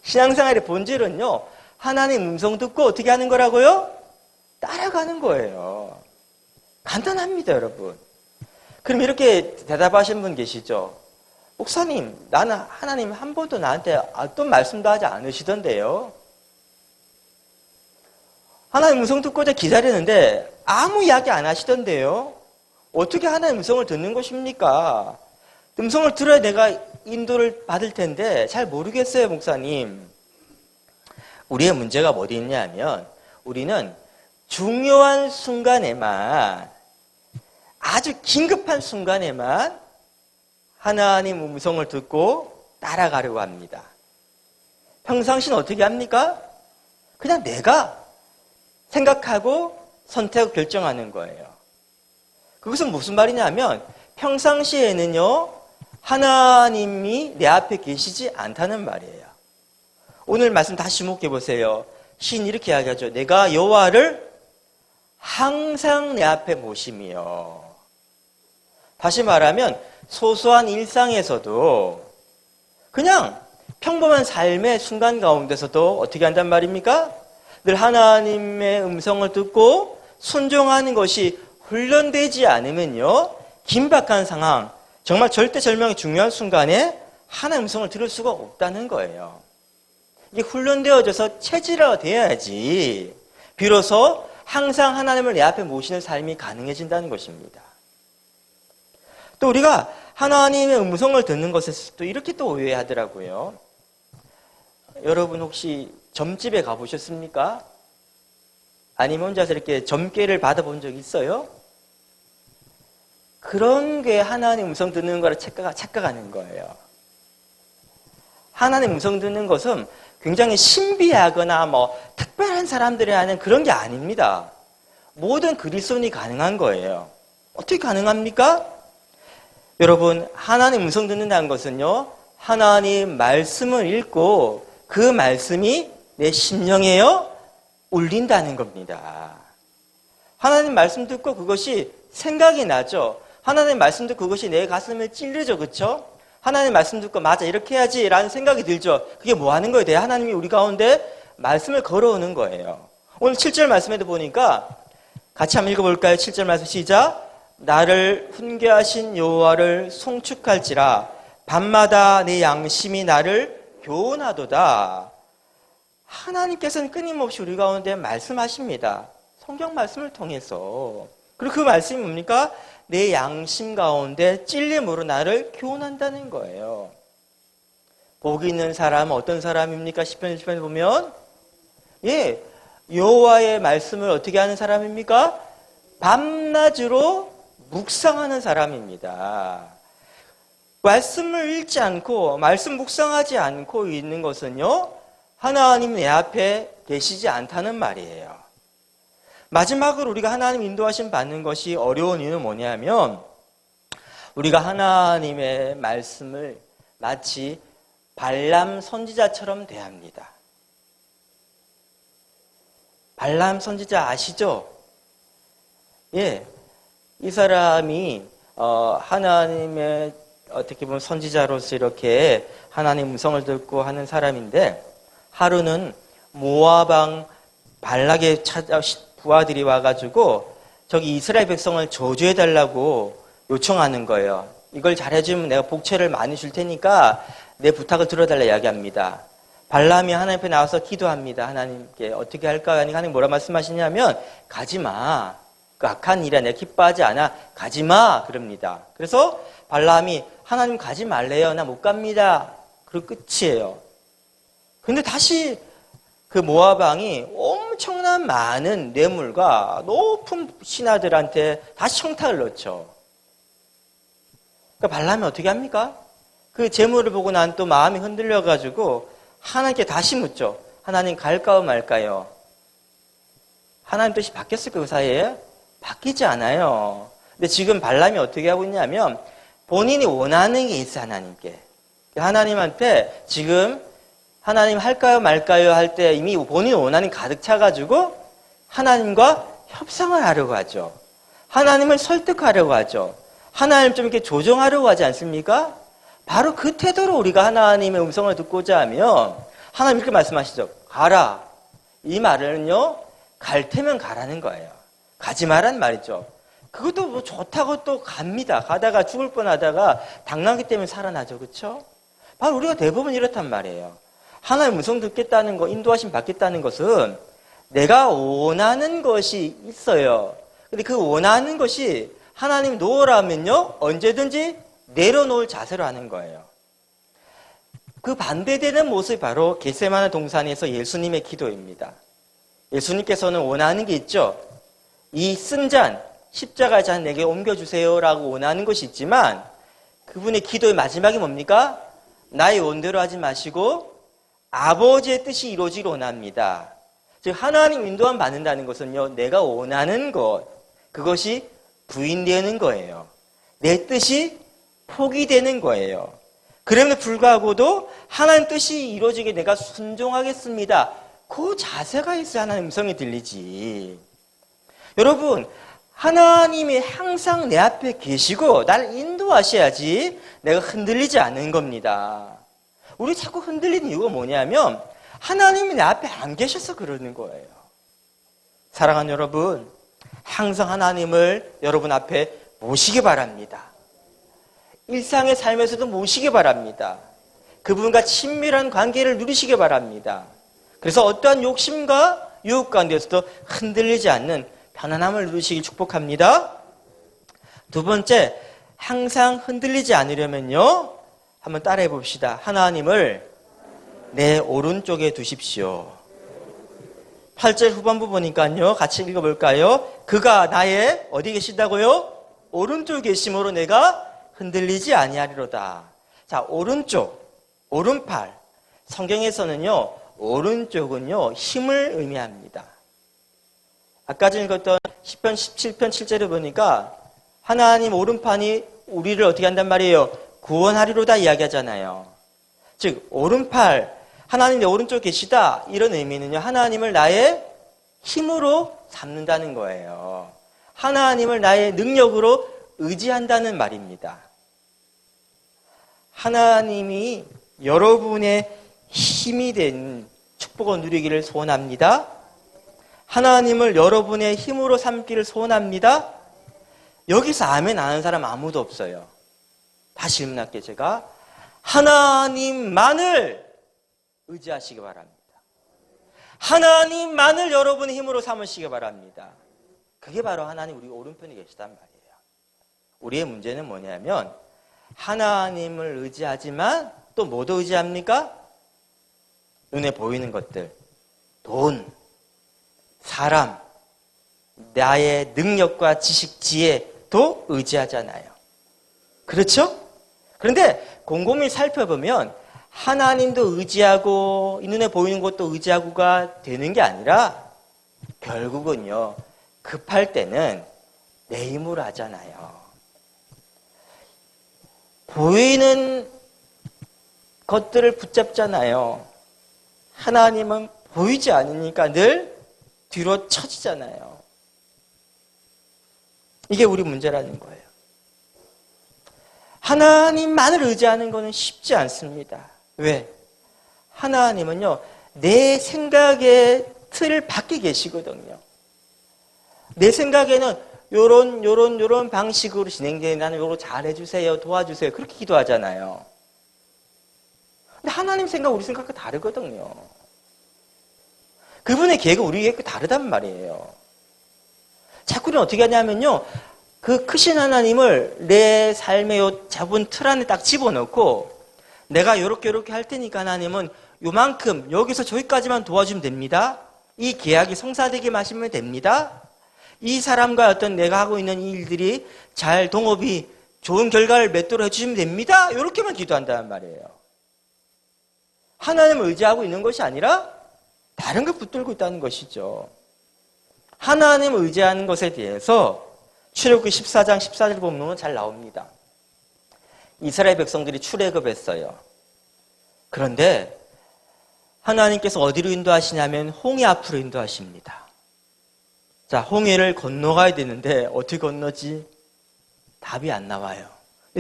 신앙생활의 본질은요, 하나님 음성 듣고 어떻게 하는 거라고요? 따라가는 거예요. 간단합니다, 여러분. 그럼 이렇게 대답하신 분 계시죠? 목사님, 나는 하나님 한 번도 나한테 어떤 말씀도 하지 않으시던데요. 하나님 음성 듣고자 기다리는데 아무 이야기 안 하시던데요. 어떻게 하나님 음성을 듣는 것입니까? 음성을 들어야 내가 인도를 받을 텐데 잘 모르겠어요, 목사님. 우리의 문제가 어디 있냐면 우리는 중요한 순간에만, 아주 긴급한 순간에만 하나님 음성을 듣고 따라가려고 합니다. 평상시는 어떻게 합니까? 그냥 내가 생각하고 선택하고 결정하는 거예요. 그것은 무슨 말이냐면 평상시에는요, 하나님이 내 앞에 계시지 않다는 말이에요. 오늘 말씀 다시 묵게 보세요. 시인 이렇게 이야기하죠. 내가 여호와를 항상 내 앞에 모심이요. 다시 말하면 소소한 일상에서도 그냥 평범한 삶의 순간 가운데서도 어떻게 한단 말입니까? 늘 하나님의 음성을 듣고 순종하는 것이 훈련되지 않으면요, 긴박한 상황, 정말 절대절명의 중요한 순간에 하나님의 음성을 들을 수가 없다는 거예요. 이게 훈련되어져서 체질화되어야지 비로소 항상 하나님을 내 앞에 모시는 삶이 가능해진다는 것입니다. 또 우리가 하나님의 음성을 듣는 것에서 또 이렇게 또 오해하더라고요. 여러분 혹시 점집에 가보셨습니까? 아니면 혼자서 이렇게 점괘를 받아본 적 있어요? 그런 게 하나님 음성 듣는 거라 착각하는 거예요. 하나님 음성 듣는 것은 굉장히 신비하거나 특별한 사람들이 하는 그런 게 아닙니다. 모든 그리스도인이 가능한 거예요. 어떻게 가능합니까? 여러분, 하나님 음성 듣는다는 것은요, 하나님 말씀을 읽고 그 말씀이 내 심령에요 울린다는 겁니다. 하나님 말씀 듣고 그것이 생각이 나죠. 하나님 말씀 듣고 그것이 내 가슴을 찔르죠. 그렇죠? 하나님 말씀 듣고 맞아 이렇게 해야지 라는 생각이 들죠. 그게 뭐 하는 거예요? 하나님이 우리 가운데 말씀을 걸어오는 거예요. 오늘 7절 말씀에도 보니까 같이 한번 읽어볼까요? 7절 말씀 시작. 나를 훈계하신 여호와를 송축할지라 밤마다 내 양심이 나를 교훈하도다. 하나님께서는 끊임없이 우리 가운데 말씀하십니다. 성경 말씀을 통해서. 그리고 그 말씀이 뭡니까? 내 양심 가운데 찔림으로 나를 교훈한다는 거예요. 복이 있는 사람은 어떤 사람입니까? 10편 1편에 보면 여호와의 말씀을 어떻게 하는 사람입니까? 밤낮으로 묵상하는 사람입니다. 말씀을 읽지 않고 말씀 묵상하지 않고 있는 것은요, 하나님 내 앞에 계시지 않다는 말이에요. 마지막으로 우리가 하나님 인도하심 받는 것이 어려운 이유는 뭐냐면 우리가 하나님의 말씀을 마치 발람 선지자처럼 대합니다. 발람 선지자 아시죠? 예, 이 사람이 하나님의 어떻게 보면 선지자로서 이렇게 하나님 음성을 듣고 하는 사람인데, 하루는 모압 왕 발락의 부하들이 와가지고 저기 이스라엘 백성을 저주해달라고 요청하는 거예요. 이걸 잘해주면 내가 복채를 많이 줄 테니까 내 부탁을 들어달라 이야기합니다. 발람이 하나님 앞에 나와서 기도합니다. 하나님께 어떻게 할까요? 하나님 뭐라 말씀하시냐면 가지마. 그 악한 일에 내가 기뻐하지 않아. 가지마. 그럽니다. 그래서 발람이 하나님 가지 말래요. 나 못 갑니다. 그리고 끝이에요. 근데 다시 그 모압 왕이 엄청난 많은 뇌물과 높은 신하들한테 다시 청탁을 넣죠. 그러니까 발람이 어떻게 합니까? 그 재물을 보고 난 또 마음이 흔들려가지고 하나님께 다시 묻죠. 하나님 갈까요 말까요? 하나님 뜻이 바뀌었을까요 그 사이에? 바뀌지 않아요. 근데 지금 발람이 어떻게 하고 있냐면 본인이 원하는 게 있어 하나님께. 하나님한테 지금 하나님 할까요 말까요 할 때 이미 본인이 원하는 게 가득 차가지고 하나님과 협상을 하려고 하죠. 하나님을 설득하려고 하죠. 하나님 좀 이렇게 조정하려고 하지 않습니까? 바로 그 태도로 우리가 하나님의 음성을 듣고자 하면 하나님 이렇게 말씀하시죠. 가라. 이 말은요, 갈 테면 가라는 거예요. 가지 마란 말이죠. 그것도 뭐 좋다고 또 갑니다. 가다가 죽을 뻔하다가 당나귀 때문에 살아나죠. 그렇죠? 바로 우리가 대부분 이렇단 말이에요. 하나님 음성 듣겠다는 거, 인도하심 받겠다는 것은 내가 원하는 것이 있어요. 근데 그 원하는 것이 하나님 놓으라면요, 언제든지 내려놓을 자세로 하는 거예요. 그 반대되는 모습이 바로 겟세마네 동산에서 예수님의 기도입니다. 예수님께서는 원하는 게 있죠. 이 쓴 잔, 십자가의 잔 내게 옮겨주세요라고 원하는 것이 있지만 그분의 기도의 마지막이 뭡니까? 나의 원대로 하지 마시고 아버지의 뜻이 이루어지기를 원합니다. 즉 하나님 인도함 받는다는 것은요, 내가 원하는 것, 그것이 부인되는 거예요. 내 뜻이 포기되는 거예요. 그럼에도 불구하고도 하나님 뜻이 이루어지게 내가 순종하겠습니다. 그 자세가 있어야 하나님 음성이 들리지. 여러분, 하나님이 항상 내 앞에 계시고 나를 인도하셔야지 내가 흔들리지 않는 겁니다. 우리 자꾸 흔들리는 이유가 뭐냐면 하나님이 내 앞에 안 계셔서 그러는 거예요. 사랑하는 여러분, 항상 하나님을 여러분 앞에 모시기 바랍니다. 일상의 삶에서도 모시기 바랍니다. 그분과 친밀한 관계를 누리시기 바랍니다. 그래서 어떠한 욕심과 유혹 가운데서도 흔들리지 않는 편안함을 누리시길 축복합니다. 두 번째, 항상 흔들리지 않으려면요, 한번 따라해 봅시다. 하나님을 내 오른쪽에 두십시오. 8절 후반부 보니까요, 같이 읽어볼까요? 그가 나의 어디 계신다고요? 오른쪽에 계심으로 내가 흔들리지 아니하리로다. 자, 오른쪽, 오른팔. 성경에서는요, 오른쪽은요, 힘을 의미합니다. 아까 전에 읽었던 10편 17편 7절에 보니까 하나님 오른팔이 우리를 어떻게 한단 말이에요? 구원하리로다 이야기하잖아요. 즉, 오른팔, 하나님 내 오른쪽에 계시다, 이런 의미는요, 하나님을 나의 힘으로 삼는다는 거예요. 하나님을 나의 능력으로 의지한다는 말입니다. 하나님이 여러분의 힘이 된 축복을 누리기를 소원합니다. 하나님을 여러분의 힘으로 삼기를 소원합니다. 여기서 아멘 안 하는 사람 아무도 없어요. 다시 질문할게요. 제가 하나님만을 의지하시기 바랍니다. 하나님만을 여러분의 힘으로 삼으시기 바랍니다. 그게 바로 하나님 우리 오른편에 계시단 말이에요. 우리의 문제는 뭐냐면 하나님을 의지하지만 또 뭐도 의지합니까? 눈에 보이는 것들, 돈, 사람, 나의 능력과 지식, 지혜도 의지하잖아요. 그렇죠? 그런데 곰곰이 살펴보면 하나님도 의지하고 이 눈에 보이는 것도 의지하고가 되는 게 아니라 결국은요, 급할 때는 내 힘으로 하잖아요. 보이는 것들을 붙잡잖아요. 하나님은 보이지 않으니까 늘 뒤로 처지잖아요. 이게 우리 문제라는 거예요. 하나님만을 의지하는 것은 쉽지 않습니다. 왜? 하나님은요, 내 생각의 틀을 밖에 계시거든요. 내 생각에는 요런 방식으로 진행되는, 나는 요거 잘해주세요, 도와주세요. 그렇게 기도하잖아요. 근데 하나님 생각, 우리 생각과 다르거든요. 그분의 계획은 우리 계획과 다르단 말이에요. 자꾸 우리는 어떻게 하냐면요, 그 크신 하나님을 내 삶의 요 잡은 틀 안에 딱 집어넣고, 내가 요렇게 할 테니까 하나님은 요만큼, 여기서 저기까지만 도와주면 됩니다. 이 계약이 성사되게 하시면 됩니다. 이 사람과 어떤 내가 하고 있는 이 일들이 잘 동업이 좋은 결과를 맺도록 해주시면 됩니다. 이렇게만 기도한다는 말이에요. 하나님을 의지하고 있는 것이 아니라 다른 걸 붙들고 있다는 것이죠. 하나님을 의지하는 것에 대해서 출애굽기 14장 14절 보면 잘 나옵니다. 이스라엘 백성들이 출애굽했어요. 그런데 하나님께서 어디로 인도하시냐면 홍해 앞으로 인도하십니다. 자, 홍해를 건너가야 되는데 어떻게 건너지? 답이 안 나와요.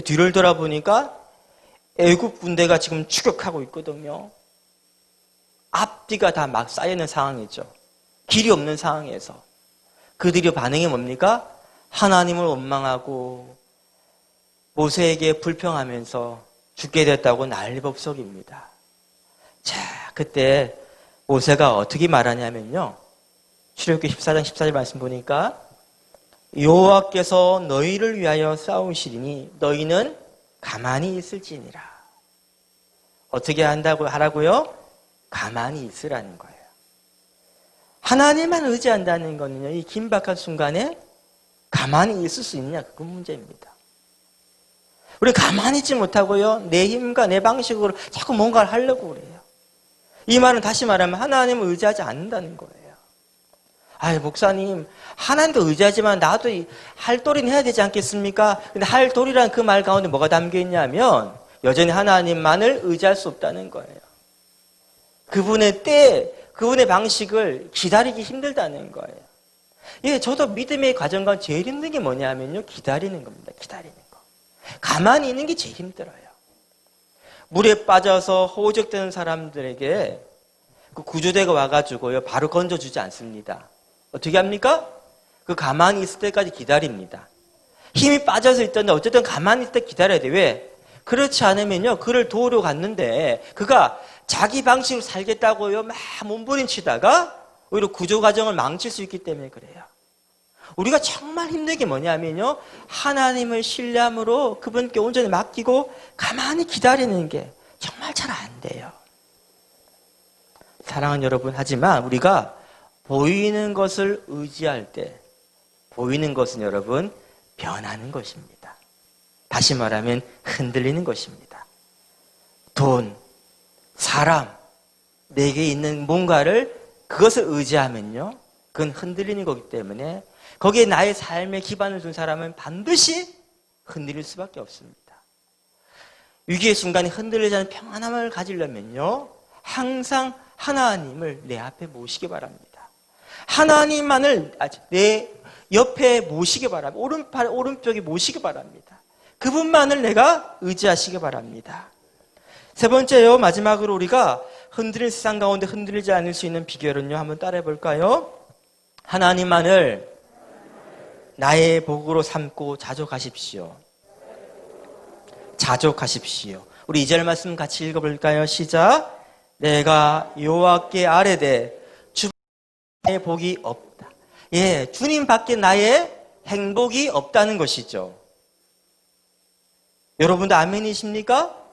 뒤를 돌아보니까 애굽 군대가 지금 추격하고 있거든요. 앞뒤가 다 막 쌓여있는 상황이죠. 길이 없는 상황에서 그들의 반응이 뭡니까? 하나님을 원망하고 모세에게 불평하면서 죽게 됐다고 난리법석입니다. 자, 그때 모세가 어떻게 말하냐면요, 출애굽기 14장 14절 말씀 보니까 여호와께서 너희를 위하여 싸우시리니 너희는 가만히 있을지니라. 어떻게 하라고요? 가만히 있으라는 거예요. 하나님만 의지한다는 거는요, 이 긴박한 순간에 가만히 있을 수 있느냐, 그 문제입니다. 우리 가만히 있지 못하고요, 내 힘과 내 방식으로 자꾸 뭔가를 하려고 그래요. 이 말은 다시 말하면 하나님을 의지하지 않는다는 거예요. 아이, 목사님, 하나님도 의지하지만 나도 할 도리는 해야 되지 않겠습니까? 근데 할 도리란 그 말 가운데 뭐가 담겨 있냐면 여전히 하나님만을 의지할 수 없다는 거예요. 그분의 때, 그분의 방식을 기다리기 힘들다는 거예요. 예, 저도 믿음의 과정과 제일 힘든 게 뭐냐면요, 기다리는 겁니다. 기다리는 거. 가만히 있는 게 제일 힘들어요. 물에 빠져서 호적되는 사람들에게 그 구조대가 와가지고요, 바로 건져주지 않습니다. 어떻게 합니까? 그 가만히 있을 때까지 기다립니다. 힘이 빠져서 있던데 어쨌든 가만히 있을 때 기다려야 돼. 왜? 그렇지 않으면요, 그를 도우러 갔는데 그가 자기 방식으로 살겠다고요, 막 몸부림치다가 오히려 구조 과정을 망칠 수 있기 때문에 그래요. 우리가 정말 힘든 게 뭐냐면요, 하나님을 신뢰함으로 그분께 온전히 맡기고 가만히 기다리는 게 정말 잘 안 돼요. 사랑하는 여러분, 하지만 우리가 보이는 것을 의지할 때 보이는 것은 여러분 변하는 것입니다. 다시 말하면 흔들리는 것입니다. 돈, 사람, 내게 있는 뭔가를 그것을 의지하면요, 그건 흔들리는 거기 때문에 거기에 나의 삶의 기반을 둔 사람은 반드시 흔들릴 수밖에 없습니다. 위기의 순간에 흔들리지 않는 평안함을 가지려면요, 항상 하나님을 내 앞에 모시기 바랍니다. 하나님만을 내 옆에 모시기 바랍니다. 오른팔, 오른쪽에 모시기 바랍니다. 그분만을 내가 의지하시기 바랍니다. 세 번째요, 마지막으로 우리가 흔들릴 세상 가운데 흔들리지 않을 수 있는 비결은요, 한번 따라해 볼까요? 하나님만을 나의 복으로 삼고 자족하십시오. 자족하십시오. 우리 2절 말씀 같이 읽어볼까요? 시작. 내가 여호와께 아뢰되 주의 복이 없다. 예, 주님 밖에 나의 행복이 없다는 것이죠. 여러분도 아멘이십니까?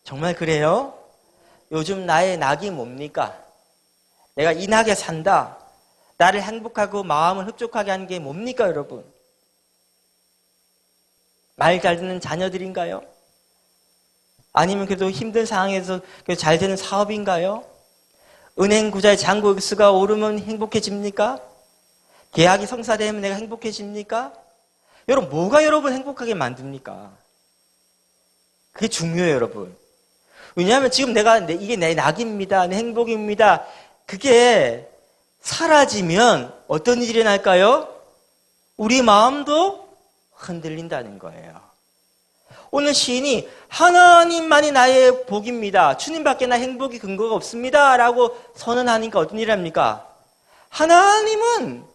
정말 그래요? 요즘 나의 낙이 뭡니까? 내가 이 낙에 산다. 나를 행복하고 마음을 흡족하게 하는 게 뭡니까, 여러분? 말 잘 듣는 자녀들인가요? 아니면 그래도 힘든 상황에서 잘 되는 사업인가요? 은행 구자의 잔고수가 오르면 행복해집니까? 계약이 성사되면 내가 행복해집니까? 여러분, 뭐가 여러분 행복하게 만듭니까? 그게 중요해요, 여러분. 왜냐하면 지금 이게 내 낙입니다. 내 행복입니다. 그게 사라지면 어떤 일이 일어날까요? 우리 마음도 흔들린다는 거예요. 오늘 시인이 하나님만이 나의 복입니다. 주님밖에 나 행복이 근거가 없습니다. 라고 선언하니까 어떤 일이 합니까? 하나님은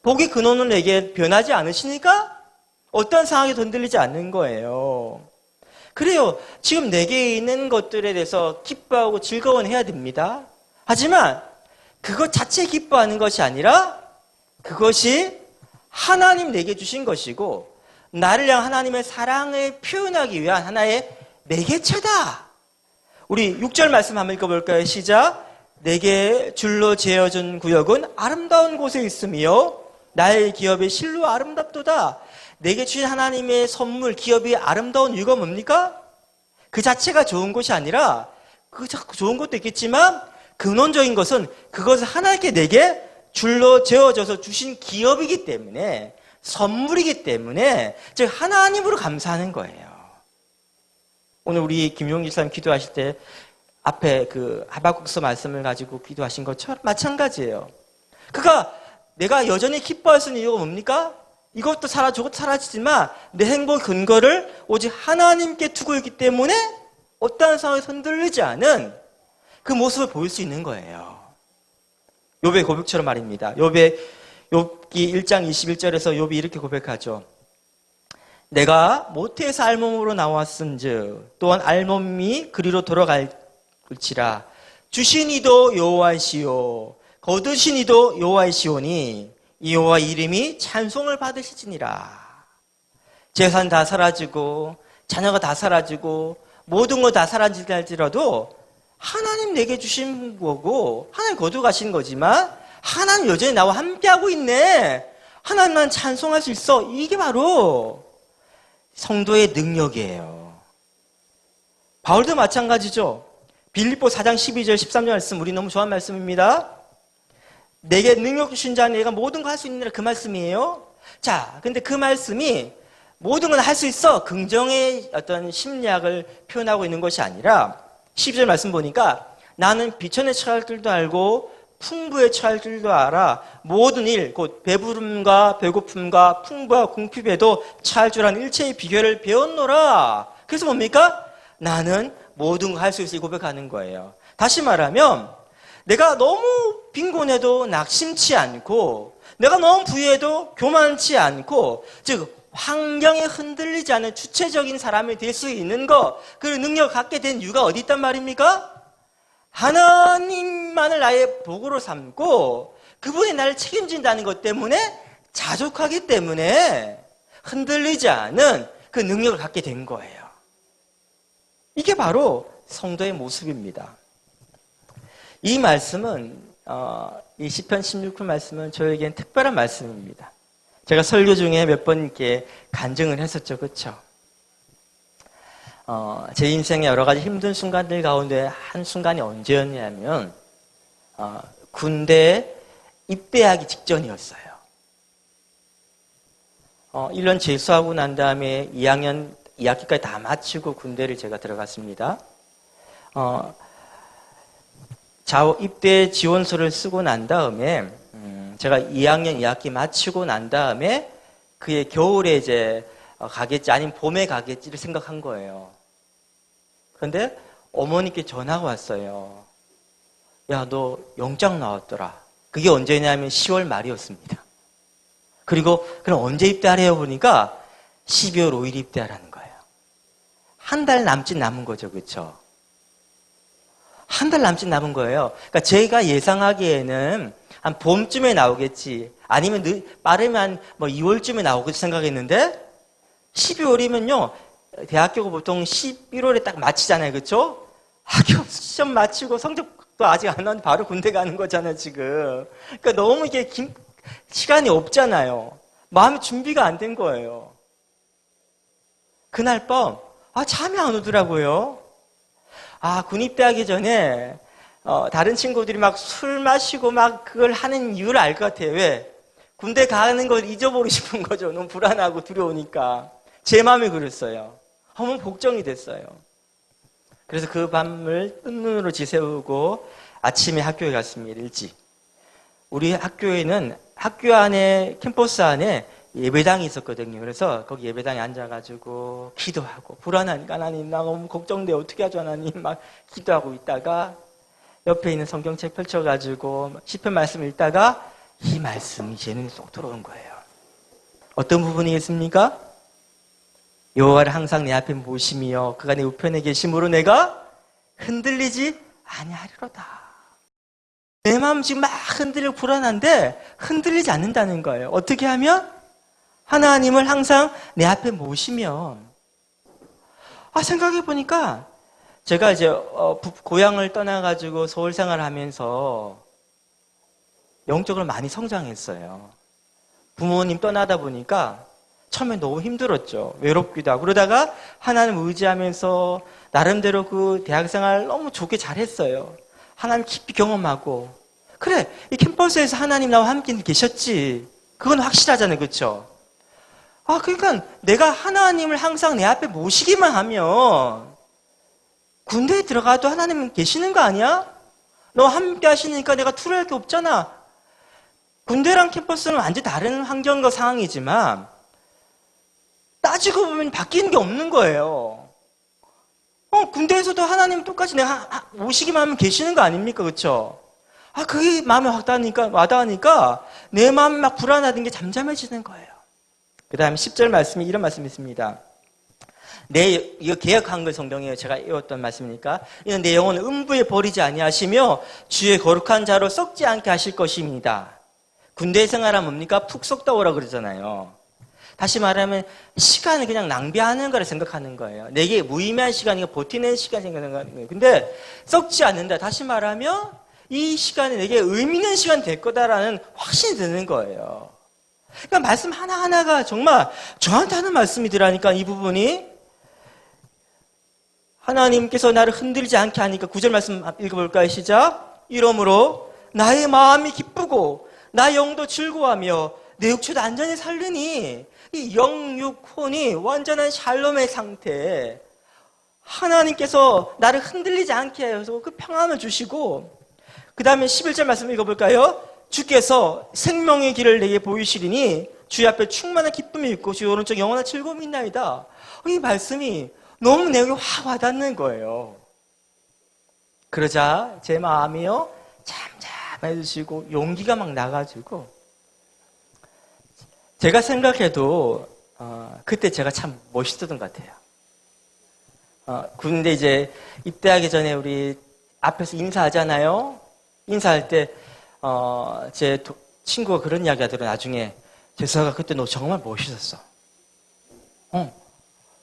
복의 근원을 내게 변하지 않으시니까 어떤 상황에도 흔들리지 않는 거예요. 그래요. 지금 내게 있는 것들에 대해서 기뻐하고 즐거워해야 됩니다. 하지만 그것 자체 기뻐하는 것이 아니라 그것이 하나님 내게 주신 것이고 나를 향한 하나님의 사랑을 표현하기 위한 하나의 매개체다. 우리 6절 말씀 한번 읽어볼까요? 시작. 내게 줄로 재어준 구역은 아름다운 곳에 있으며 나의 기업의 실로 아름답도다. 내게 주신 하나님의 선물, 기업이 아름다운 이유가 뭡니까? 그 자체가 좋은 것이 아니라 그 좋은 것도 있겠지만 근원적인 것은 그것을 하나님께 내게 줄로 재어져서 주신 기업이기 때문에 선물이기 때문에 즉 하나님으로 감사하는 거예요. 오늘 우리 김용기 사님 기도하실 때 앞에 그 하박국서 말씀을 가지고 기도하신 것처럼 마찬가지예요. 그가 내가 여전히 기뻐할 수 있는 이유가 뭡니까? 이것도 저것도 사라지지만 내 행복의 근거를 오직 하나님께 두고 있기 때문에 어떠한 상황에서 흔들리지 않은 그 모습을 보일 수 있는 거예요. 욥의 고백처럼 말입니다. 욥기 1장 21절에서 욥이 이렇게 고백하죠. 내가 모태에서 알몸으로 나왔은즉 또한 알몸이 그리로 돌아갈지라 주신 이도 여호와이시오 거두신 이도 여호와이시오니 이 여호와 이름이 찬송을 받으시지니라. 재산 다 사라지고 자녀가 다 사라지고 모든 거 다 사라질지라도 하나님 내게 주신 거고 하나님 거두 가신 거지만 하나님 여전히 나와 함께하고 있네. 하나님만 찬송할 수 있어. 이게 바로 성도의 능력이에요. 바울도 마찬가지죠. 빌립보 4장 12절 13절 말씀 우리 너무 좋아하는 말씀입니다. 내게 능력 주신 자는 내가 모든 거 할 수 있느라 그 말씀이에요. 자, 근데 그 말씀이 모든 건 할 수 있어. 긍정의 어떤 심리학을 표현하고 있는 것이 아니라 12절 말씀 보니까 나는 비천에 처할 줄도 알고 풍부에 처할 줄도 알아. 모든 일, 곧 배부름과 배고픔과 풍부와 궁핍에도 처할 줄 아는 일체의 비결을 배웠노라. 그래서 뭡니까? 나는 모든 거 할 수 있을 고백하는 거예요. 다시 말하면 내가 너무 빈곤해도 낙심치 않고 내가 너무 부유해도 교만치 않고 즉 환경에 흔들리지 않은 주체적인 사람이 될 수 있는 것, 그 능력을 갖게 된 이유가 어디 있단 말입니까? 하나님만을 나의 복으로 삼고 그분이 나를 책임진다는 것 때문에 자족하기 때문에 흔들리지 않은 그 능력을 갖게 된 거예요. 이게 바로 성도의 모습입니다. 이 말씀은 이 시편 16편 말씀은 저에겐 특별한 말씀입니다. 제가 설교 중에 몇 번 이렇게 간증을 했었죠. 그렇죠? 제 인생의 여러 가지 힘든 순간들 가운데 한 순간이 언제였냐면 군대에 입대하기 직전이었어요. 1년 재수하고 난 다음에 2학년 2학기까지 다 마치고 군대를 제가 들어갔습니다. 입대 지원서를 쓰고 난 다음에 제가 2학년 2학기 마치고 난 다음에 그의 겨울에 이제 가겠지 아니면 봄에 가겠지를 생각한 거예요. 그런데 어머니께 전화가 왔어요. 야, 너 영장 나왔더라. 그게 언제냐면 10월 말이었습니다. 그리고 그럼 언제 입대하래요? 보니까 12월 5일 입대하라는 거예요. 한 달 남짓 남은 거죠. 그렇죠? 한 달 남짓 남은 거예요. 그러니까 제가 예상하기에는 한 봄쯤에 나오겠지. 아니면 빠르면 뭐 2월쯤에 나오겠지 생각했는데 12월이면요. 대학교가 보통 11월에 딱 마치잖아요. 그렇죠? 학교 시험 마치고 성적도 아직 안 나왔는데 바로 군대 가는 거잖아요, 지금. 그러니까 너무 이게 시간이 없잖아요. 마음의 준비가 안 된 거예요. 그날 밤 잠이 안 오더라고요. 군 입대하기 전에 다른 친구들이 막 술 마시고 막 그걸 하는 이유를 알 것 같아요. 왜? 군대 가는 걸 잊어버리고 싶은 거죠. 너무 불안하고 두려우니까. 제 마음이 그랬어요. 너무 걱정이 됐어요. 그래서 그 밤을 뜬 눈으로 지새우고 아침에 학교에 갔습니다. 일찍. 우리 학교에는 학교 안에 캠퍼스 안에 예배당이 있었거든요. 그래서 거기 예배당에 앉아가지고 기도하고 불안하니까 하나님 나 너무 걱정돼 어떻게 하죠 하나님 막 기도하고 있다가 옆에 있는 성경책 펼쳐가지고 시편 말씀 읽다가 이 말씀이 제 눈에 쏙 들어온 거예요. 어떤 부분이겠습니까? 여호와를 항상 내 앞에 모시며 그가 내 우편에 계심으로 내가 흔들리지 아니하리로다. 내 마음 지금 막 흔들리고 불안한데 흔들리지 않는다는 거예요. 어떻게 하면? 하나님을 항상 내 앞에 모시면. 생각해 보니까 제가 이제 고향을 떠나가지고 서울 생활하면서 영적으로 많이 성장했어요. 부모님 떠나다 보니까 처음에 너무 힘들었죠. 외롭기도 하고. 그러다가 하나님 의지하면서 나름대로 그 대학생활 너무 좋게 잘했어요. 하나님 깊이 경험하고. 그래, 이 캠퍼스에서 하나님 나와 함께 계셨지. 그건 확실하잖아요. 그렇죠? 그러니까 내가 하나님을 항상 내 앞에 모시기만 하면 군대에 들어가도 하나님은 계시는 거 아니야? 너 함께 하시니까 내가 투례할 게 없잖아. 군대랑 캠퍼스는 완전히 다른 환경과 상황이지만 따지고 보면 바뀌는 게 없는 거예요. 군대에서도 하나님 똑같이 내가 모시기만 하면 계시는 거 아닙니까? 그렇죠? 그게 마음에 와닿으니까 내 마음이 막 불안하던 게 잠잠해지는 거예요. 그 다음에 10절 말씀이 이런 말씀이 있습니다. 이거 개역 한글 성경에 제가 읽었던 말씀이니까 이는 내 영혼을 음부에 버리지 아니하시며 주의 거룩한 자로 썩지 않게 하실 것입니다. 군대 생활하면 뭡니까? 푹 썩다 오라 그러잖아요. 다시 말하면 시간을 그냥 낭비하는 거라 생각하는 거예요. 내게 무의미한 시간이고 버티는 시간 생각하는 거예요. 근데 썩지 않는다. 다시 말하면 이 시간이 내게 의미 있는 시간이 될 거다라는 확신이 드는 거예요. 그러니까 말씀 하나하나가 정말 저한테 하는 말씀이더라니까 이 부분이. 하나님께서 나를 흔들지 않게 하니까 9절 말씀 읽어볼까요? 시작. 이러므로 나의 마음이 기쁘고 나의 영도 즐거워하며 내 육체도 안전히 살르니 이 영육혼이 완전한 샬롬의 상태. 하나님께서 나를 흔들리지 않게 해서 그 평안을 주시고 그 다음에 11절 말씀 읽어볼까요? 주께서 생명의 길을 내게 보이시리니 주의 앞에 충만한 기쁨이 있고 주의 오른쪽 영원한 즐거움이 있나이다. 이 말씀이 너무 내게 확 와닿는 거예요. 그러자 제 마음이요 잠잠해지고 용기가 막 나가지고 제가 생각해도 그때 제가 참 멋있었던 것 같아요. 군대 이제 입대하기 전에 우리 앞에서 인사하잖아요. 인사할 때 제 친구가 그런 이야기 하더라고요. 나중에 재수아가 그때 너 정말 멋있었어.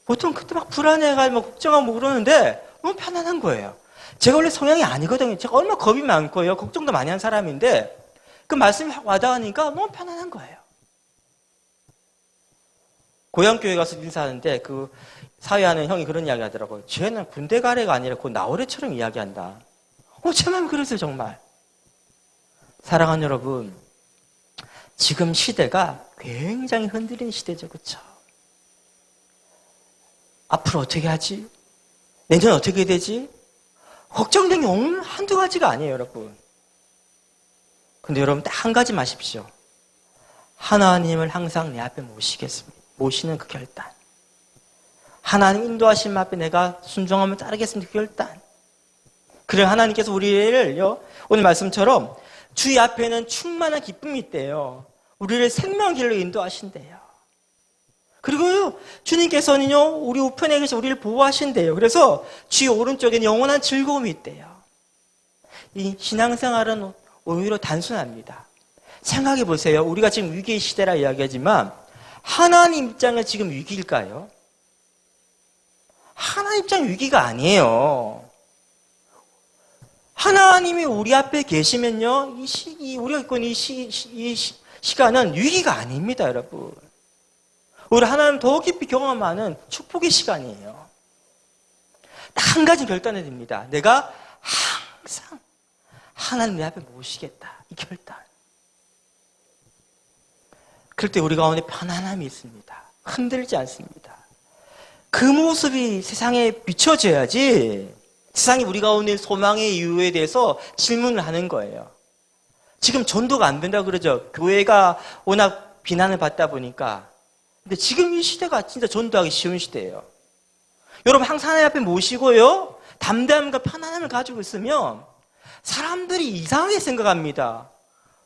보통 그때 막 불안해가지고 걱정하고 그러는데 너무 편안한 거예요. 제가 원래 성향이 아니거든요. 제가 얼마나 겁이 많고요. 걱정도 많이 한 사람인데 그 말씀이 확 와닿으니까 너무 편안한 거예요. 고향교회 가서 인사하는데 그 사회하는 형이 그런 이야기 하더라고요. 쟤는 군대 가래가 아니라 그 나오래처럼 이야기한다. 제 마음이 그랬어요. 정말. 사랑하는 여러분, 지금 시대가 굉장히 흔들리는 시대죠. 그렇죠? 앞으로 어떻게 하지? 내년 어떻게 되지? 걱정된 게 한두 가지가 아니에요, 여러분. 근데 여러분 딱 한 가지 마십시오. 하나님을 항상 내 앞에 모시겠습니다. 모시는 그 결단. 하나님 인도하신 앞에 내가 순종하면 따르겠습니다. 그 결단. 그래 하나님께서 우리를요, 오늘 말씀처럼 주의 앞에는 충만한 기쁨이 있대요. 우리를 생명길로 인도하신대요. 그리고요, 주님께서는요, 우리 우편에 계셔 우리를 보호하신대요. 그래서 주의 오른쪽에는 영원한 즐거움이 있대요. 이 신앙생활은 오히려 단순합니다. 생각해 보세요. 우리가 지금 위기의 시대라 이야기하지만 하나님 입장은 지금 위기일까요? 하나님 입장 위기가 아니에요. 하나님이 우리 앞에 계시면요, 우리가 있고 있는 이 시간은 위기가 아닙니다, 여러분. 우리 하나님 더 깊이 경험하는 축복의 시간이에요. 딱 한 가지 결단해야 됩니다. 내가 항상 하나님 내 앞에 모시겠다. 이 결단. 그럴 때 우리 가운데 편안함이 있습니다. 흔들지 않습니다. 그 모습이 세상에 비춰져야지 세상이 우리 가운데 소망의 이유에 대해서 질문을 하는 거예요. 지금 전도가 안 된다고 그러죠. 교회가 워낙 비난을 받다 보니까. 근데 지금 이 시대가 진짜 전도하기 쉬운 시대예요. 여러분 항상 하나님 앞에 모시고요. 담대함과 편안함을 가지고 있으면 사람들이 이상하게 생각합니다.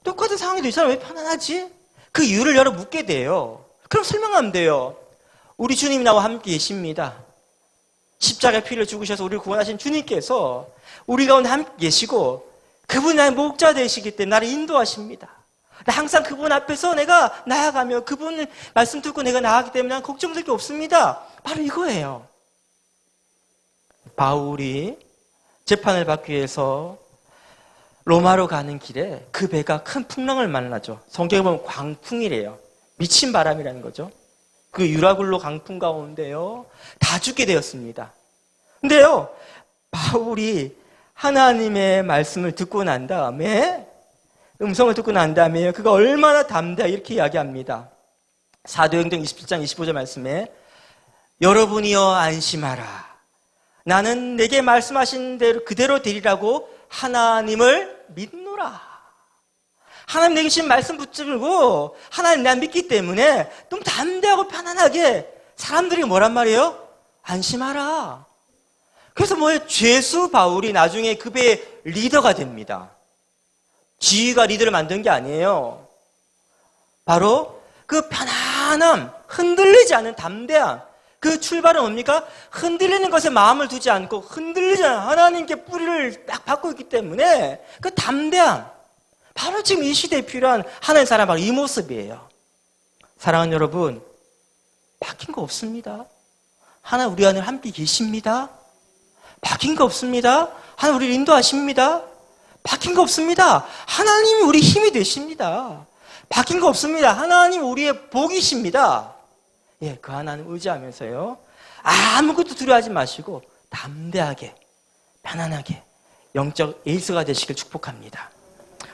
똑같은 상황에도 이 사람 왜 편안하지? 그 이유를 여러분 묻게 돼요. 그럼 설명하면 돼요. 우리 주님이 나와 함께 계십니다. 십자가의 피를 죽으셔서 우리를 구원하신 주님께서 우리 가운데 함께 계시고 그분이 나의 목자 되시기 때문에 나를 인도하십니다. 항상 그분 앞에서 내가 나아가며 그분의 말씀 듣고 내가 나아가기 때문에 난 걱정될 게 없습니다. 바로 이거예요. 바울이 재판을 받기 위해서 로마로 가는 길에 그 배가 큰 풍랑을 만나죠. 성경에 보면 광풍이래요. 미친 바람이라는 거죠. 그 유라굴로 강풍 가운데요. 다 죽게 되었습니다. 근데요, 바울이 하나님의 말씀을 듣고 난 다음에 음성을 듣고 난 다음에 그가 얼마나 담대하게 이렇게 이야기합니다. 사도행전 27장 25절 말씀에 여러분이여 안심하라. 나는 내게 말씀하신 대로 그대로 되리라고 하나님을 믿노라. 하나님 내게 주신 말씀 붙들고 하나님 내가 믿기 때문에 좀 담대하고 편안하게 사람들이 뭐란 말이에요? 안심하라. 그래서 뭐예요? 죄수 바울이 나중에 그 배의 리더가 됩니다. 지휘가 리더를 만든 게 아니에요. 바로 그 편안함, 흔들리지 않은 담대함. 그 출발은 뭡니까? 흔들리는 것에 마음을 두지 않고 흔들리지 않은 하나님께 뿌리를 딱 받고 있기 때문에 그 담대함. 바로 지금 이 시대에 필요한 하나님의 사람 바로 이 모습이에요. 사랑하는 여러분, 바뀐 거 없습니다. 하나님 우리 안에 함께 계십니다. 바뀐 거 없습니다. 하나님 우리를 인도하십니다. 바뀐 거 없습니다. 하나님이 우리 힘이 되십니다. 바뀐 거 없습니다. 하나님 우리의 복이십니다. 예, 그 하나님 의지하면서요. 아무것도 두려워하지 마시고 담대하게, 편안하게 영적 에이스가 되시길 축복합니다.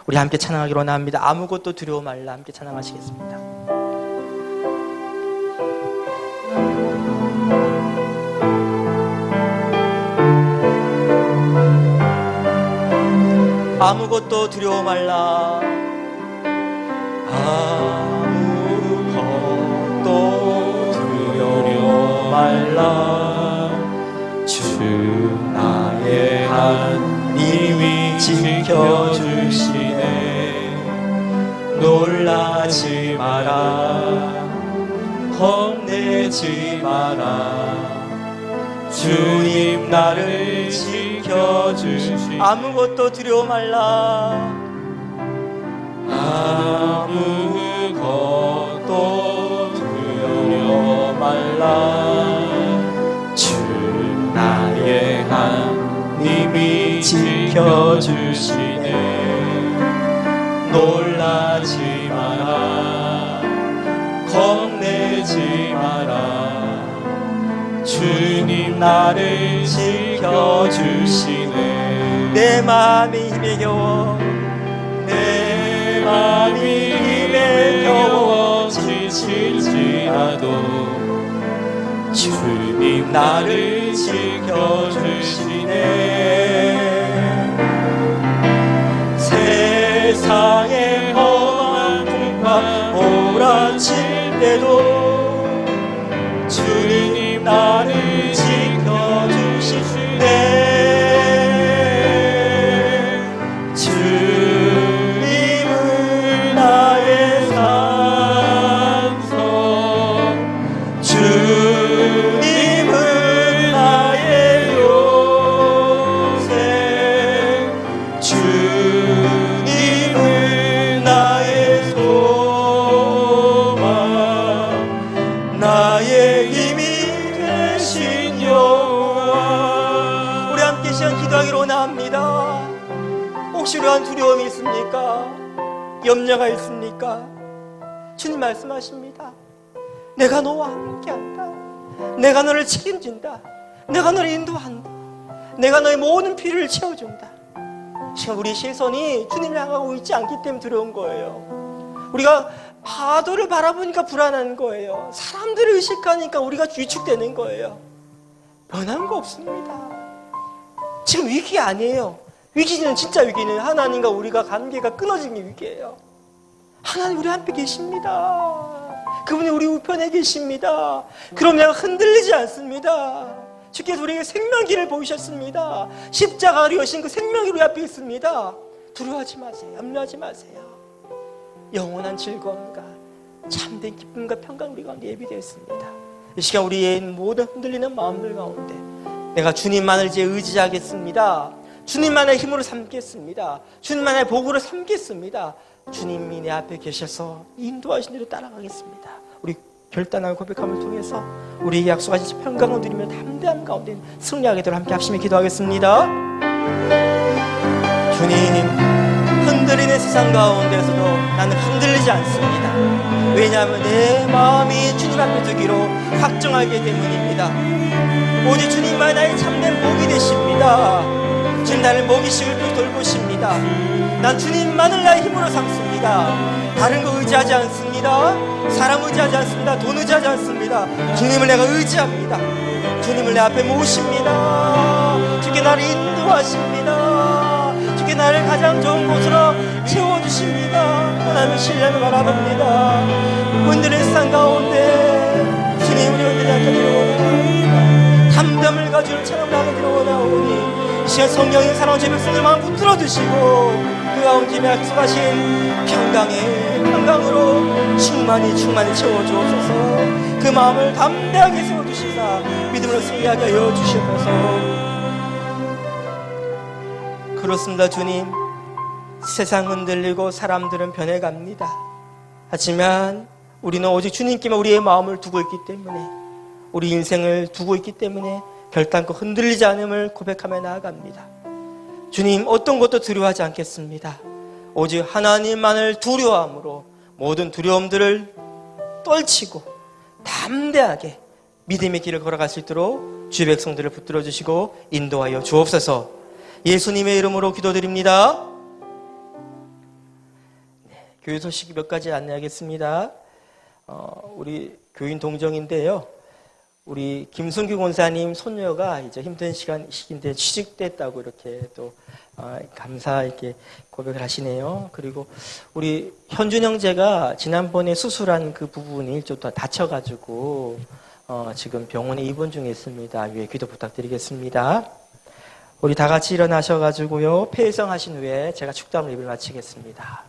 우리 함께 찬양하기로 원합니다. 아무것도 두려워 말라. 함께 찬양하시겠습니다. 아무것도 두려워 말라. 아무것도 두려워 말라. 주 나의 하나님이 지켜주시네. 놀라지 마라. 겁내지 마라. 주님 나를 지켜주시. 아무것도 두려워 말라. 아무것도 두려워 말라. 주 나의 하나님이 지켜주시네. 놀라지 마라. 겁내지 마라. 주님 나를 지켜주시네. 내 마음이 힘에 겨워, 내 마음이 힘에 겨워 지칠지라도 주님 나를 지켜주시네. 세상의 험한 풍파 몰아칠 때도 주님 나를 지켜주시네. 주님은 나의 산성, 주님은 나의 요새, 주님은 나의 소망, 나의 힘이 되신 여호와. 우리 함께 시간 기도하기로 원합니다. 혹시 이러한 두려움이 있습니까? 염려가 있습니까? 주님 말씀하십니다. 내가 너와 함께한다. 내가 너를 책임진다. 내가 너를 인도한다. 내가 너의 모든 필요를 채워준다. 지금 우리 시선이 주님을 향하고 있지 않기 때문에 두려운 거예요. 우리가 파도를 바라보니까 불안한 거예요. 사람들을 의식하니까 우리가 위축되는 거예요. 변한 거 없습니다. 지금 위기 아니에요. 위기는 진짜 위기는 하나님과 우리가 관계가 끊어지는 위기예요. 하나님 우리 함께 계십니다. 그분이 우리 우편에 계십니다. 그럼 내가 흔들리지 않습니다. 주께서 우리에게 생명길을 보이셨습니다. 십자가로 여신 그 생명이 우리 앞에 있습니다. 두려워하지 마세요. 염려하지 마세요. 영원한 즐거움과 참된 기쁨과 평강 우리 가운데 예비되어 있습니다. 이 시간 우리의 모든 흔들리는 마음들 가운데 내가 주님만을 이제 의지하겠습니다. 주님만의 힘으로 삼겠습니다. 주님만의 복으로 삼겠습니다. 주님이 내 앞에 계셔서 인도하신 대로 따라가겠습니다. 우리 결단하고 고백함을 통해서 우리에게 약속하신 평강을 누리며 담대함 가운데 승리하게도록 함께 합심히 기도하겠습니다. 주님, 흔들리는 세상 가운데서도 나는 흔들리지 않습니다. 왜냐하면 내 마음이 주님 앞에 두기로 확정하기 때문입니다. 오직 주님만 나의 참된 복이 되십니다. 주님 나를 먹이시고 돌보십니다. 난 주님만을 나의 힘으로 삼습니다. 다른 거 의지하지 않습니다. 사람 의지하지 않습니다. 돈 의지하지 않습니다. 주님을 내가 의지합니다. 주님을 내 앞에 모십니다. 주께 나를 인도하십니다. 주께 나를 가장 좋은 곳으로 채워주십니다. 하나님의 신뢰를 바라봅니다. 흔들린 세상 가운데 주님 우리 흔들리 않게 원하옵니다. 담담을 가지고 찬양하게 원하오니 이 시간 성령의 사랑을 제 백성들 마음 붙들어 주시고 그 가운데 약속하신 평강으로 충만히 채워주옵소서. 그 마음을 담대하게 세워주시사 믿음으로 승리하게 하여 주시옵소서. 그렇습니다. 주님, 세상 흔들리고 사람들은 변해갑니다. 하지만 우리는 오직 주님께만 우리의 마음을 두고 있기 때문에 우리 인생을 두고 있기 때문에 결단코 흔들리지 않음을 고백하며 나아갑니다. 주님, 어떤 것도 두려워하지 않겠습니다. 오직 하나님만을 두려워함으로 모든 두려움들을 떨치고 담대하게 믿음의 길을 걸어갈 수 있도록 주의 백성들을 붙들어 주시고 인도하여 주옵소서. 예수님의 이름으로 기도드립니다. 교회 소식 몇 가지 안내하겠습니다. 우리 교인 동정인데요. 우리 김순규 권사님 손녀가 이제 힘든 시기인데 취직됐다고 이렇게 또 감사 이렇게 고백을 하시네요. 그리고 우리 현준 형제가 지난번에 수술한 그 부분이 좀 더 다쳐가지고 지금 병원에 입원 중에 있습니다. 위에 기도 부탁드리겠습니다. 우리 다 같이 일어나셔가지고요 폐회성하신 후에 제가 축도함을 예배를 마치겠습니다.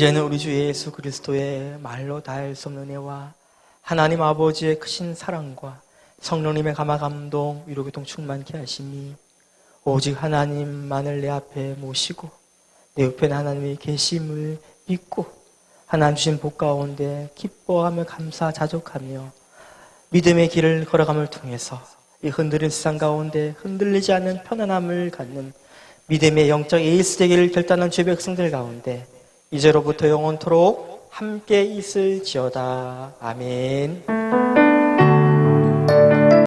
이제는 우리 주 예수 그리스도의 말로 다할 수 없는 은혜와 하나님 아버지의 크신 사랑과 성령님의 감화 감동 위로 교통 충만케 하심이 오직 하나님만을 내 앞에 모시고 내 옆에는 하나님이 계심을 믿고 하나님 주신 복 가운데 기뻐하며 감사 자족하며 믿음의 길을 걸어감을 통해서 이 흔들린 세상 가운데 흔들리지 않는 편안함을 갖는 믿음의 영적 에이스 되기를 결단한 주의 백성들 가운데 이제로부터 영원토록 함께 있을지어다. 아멘.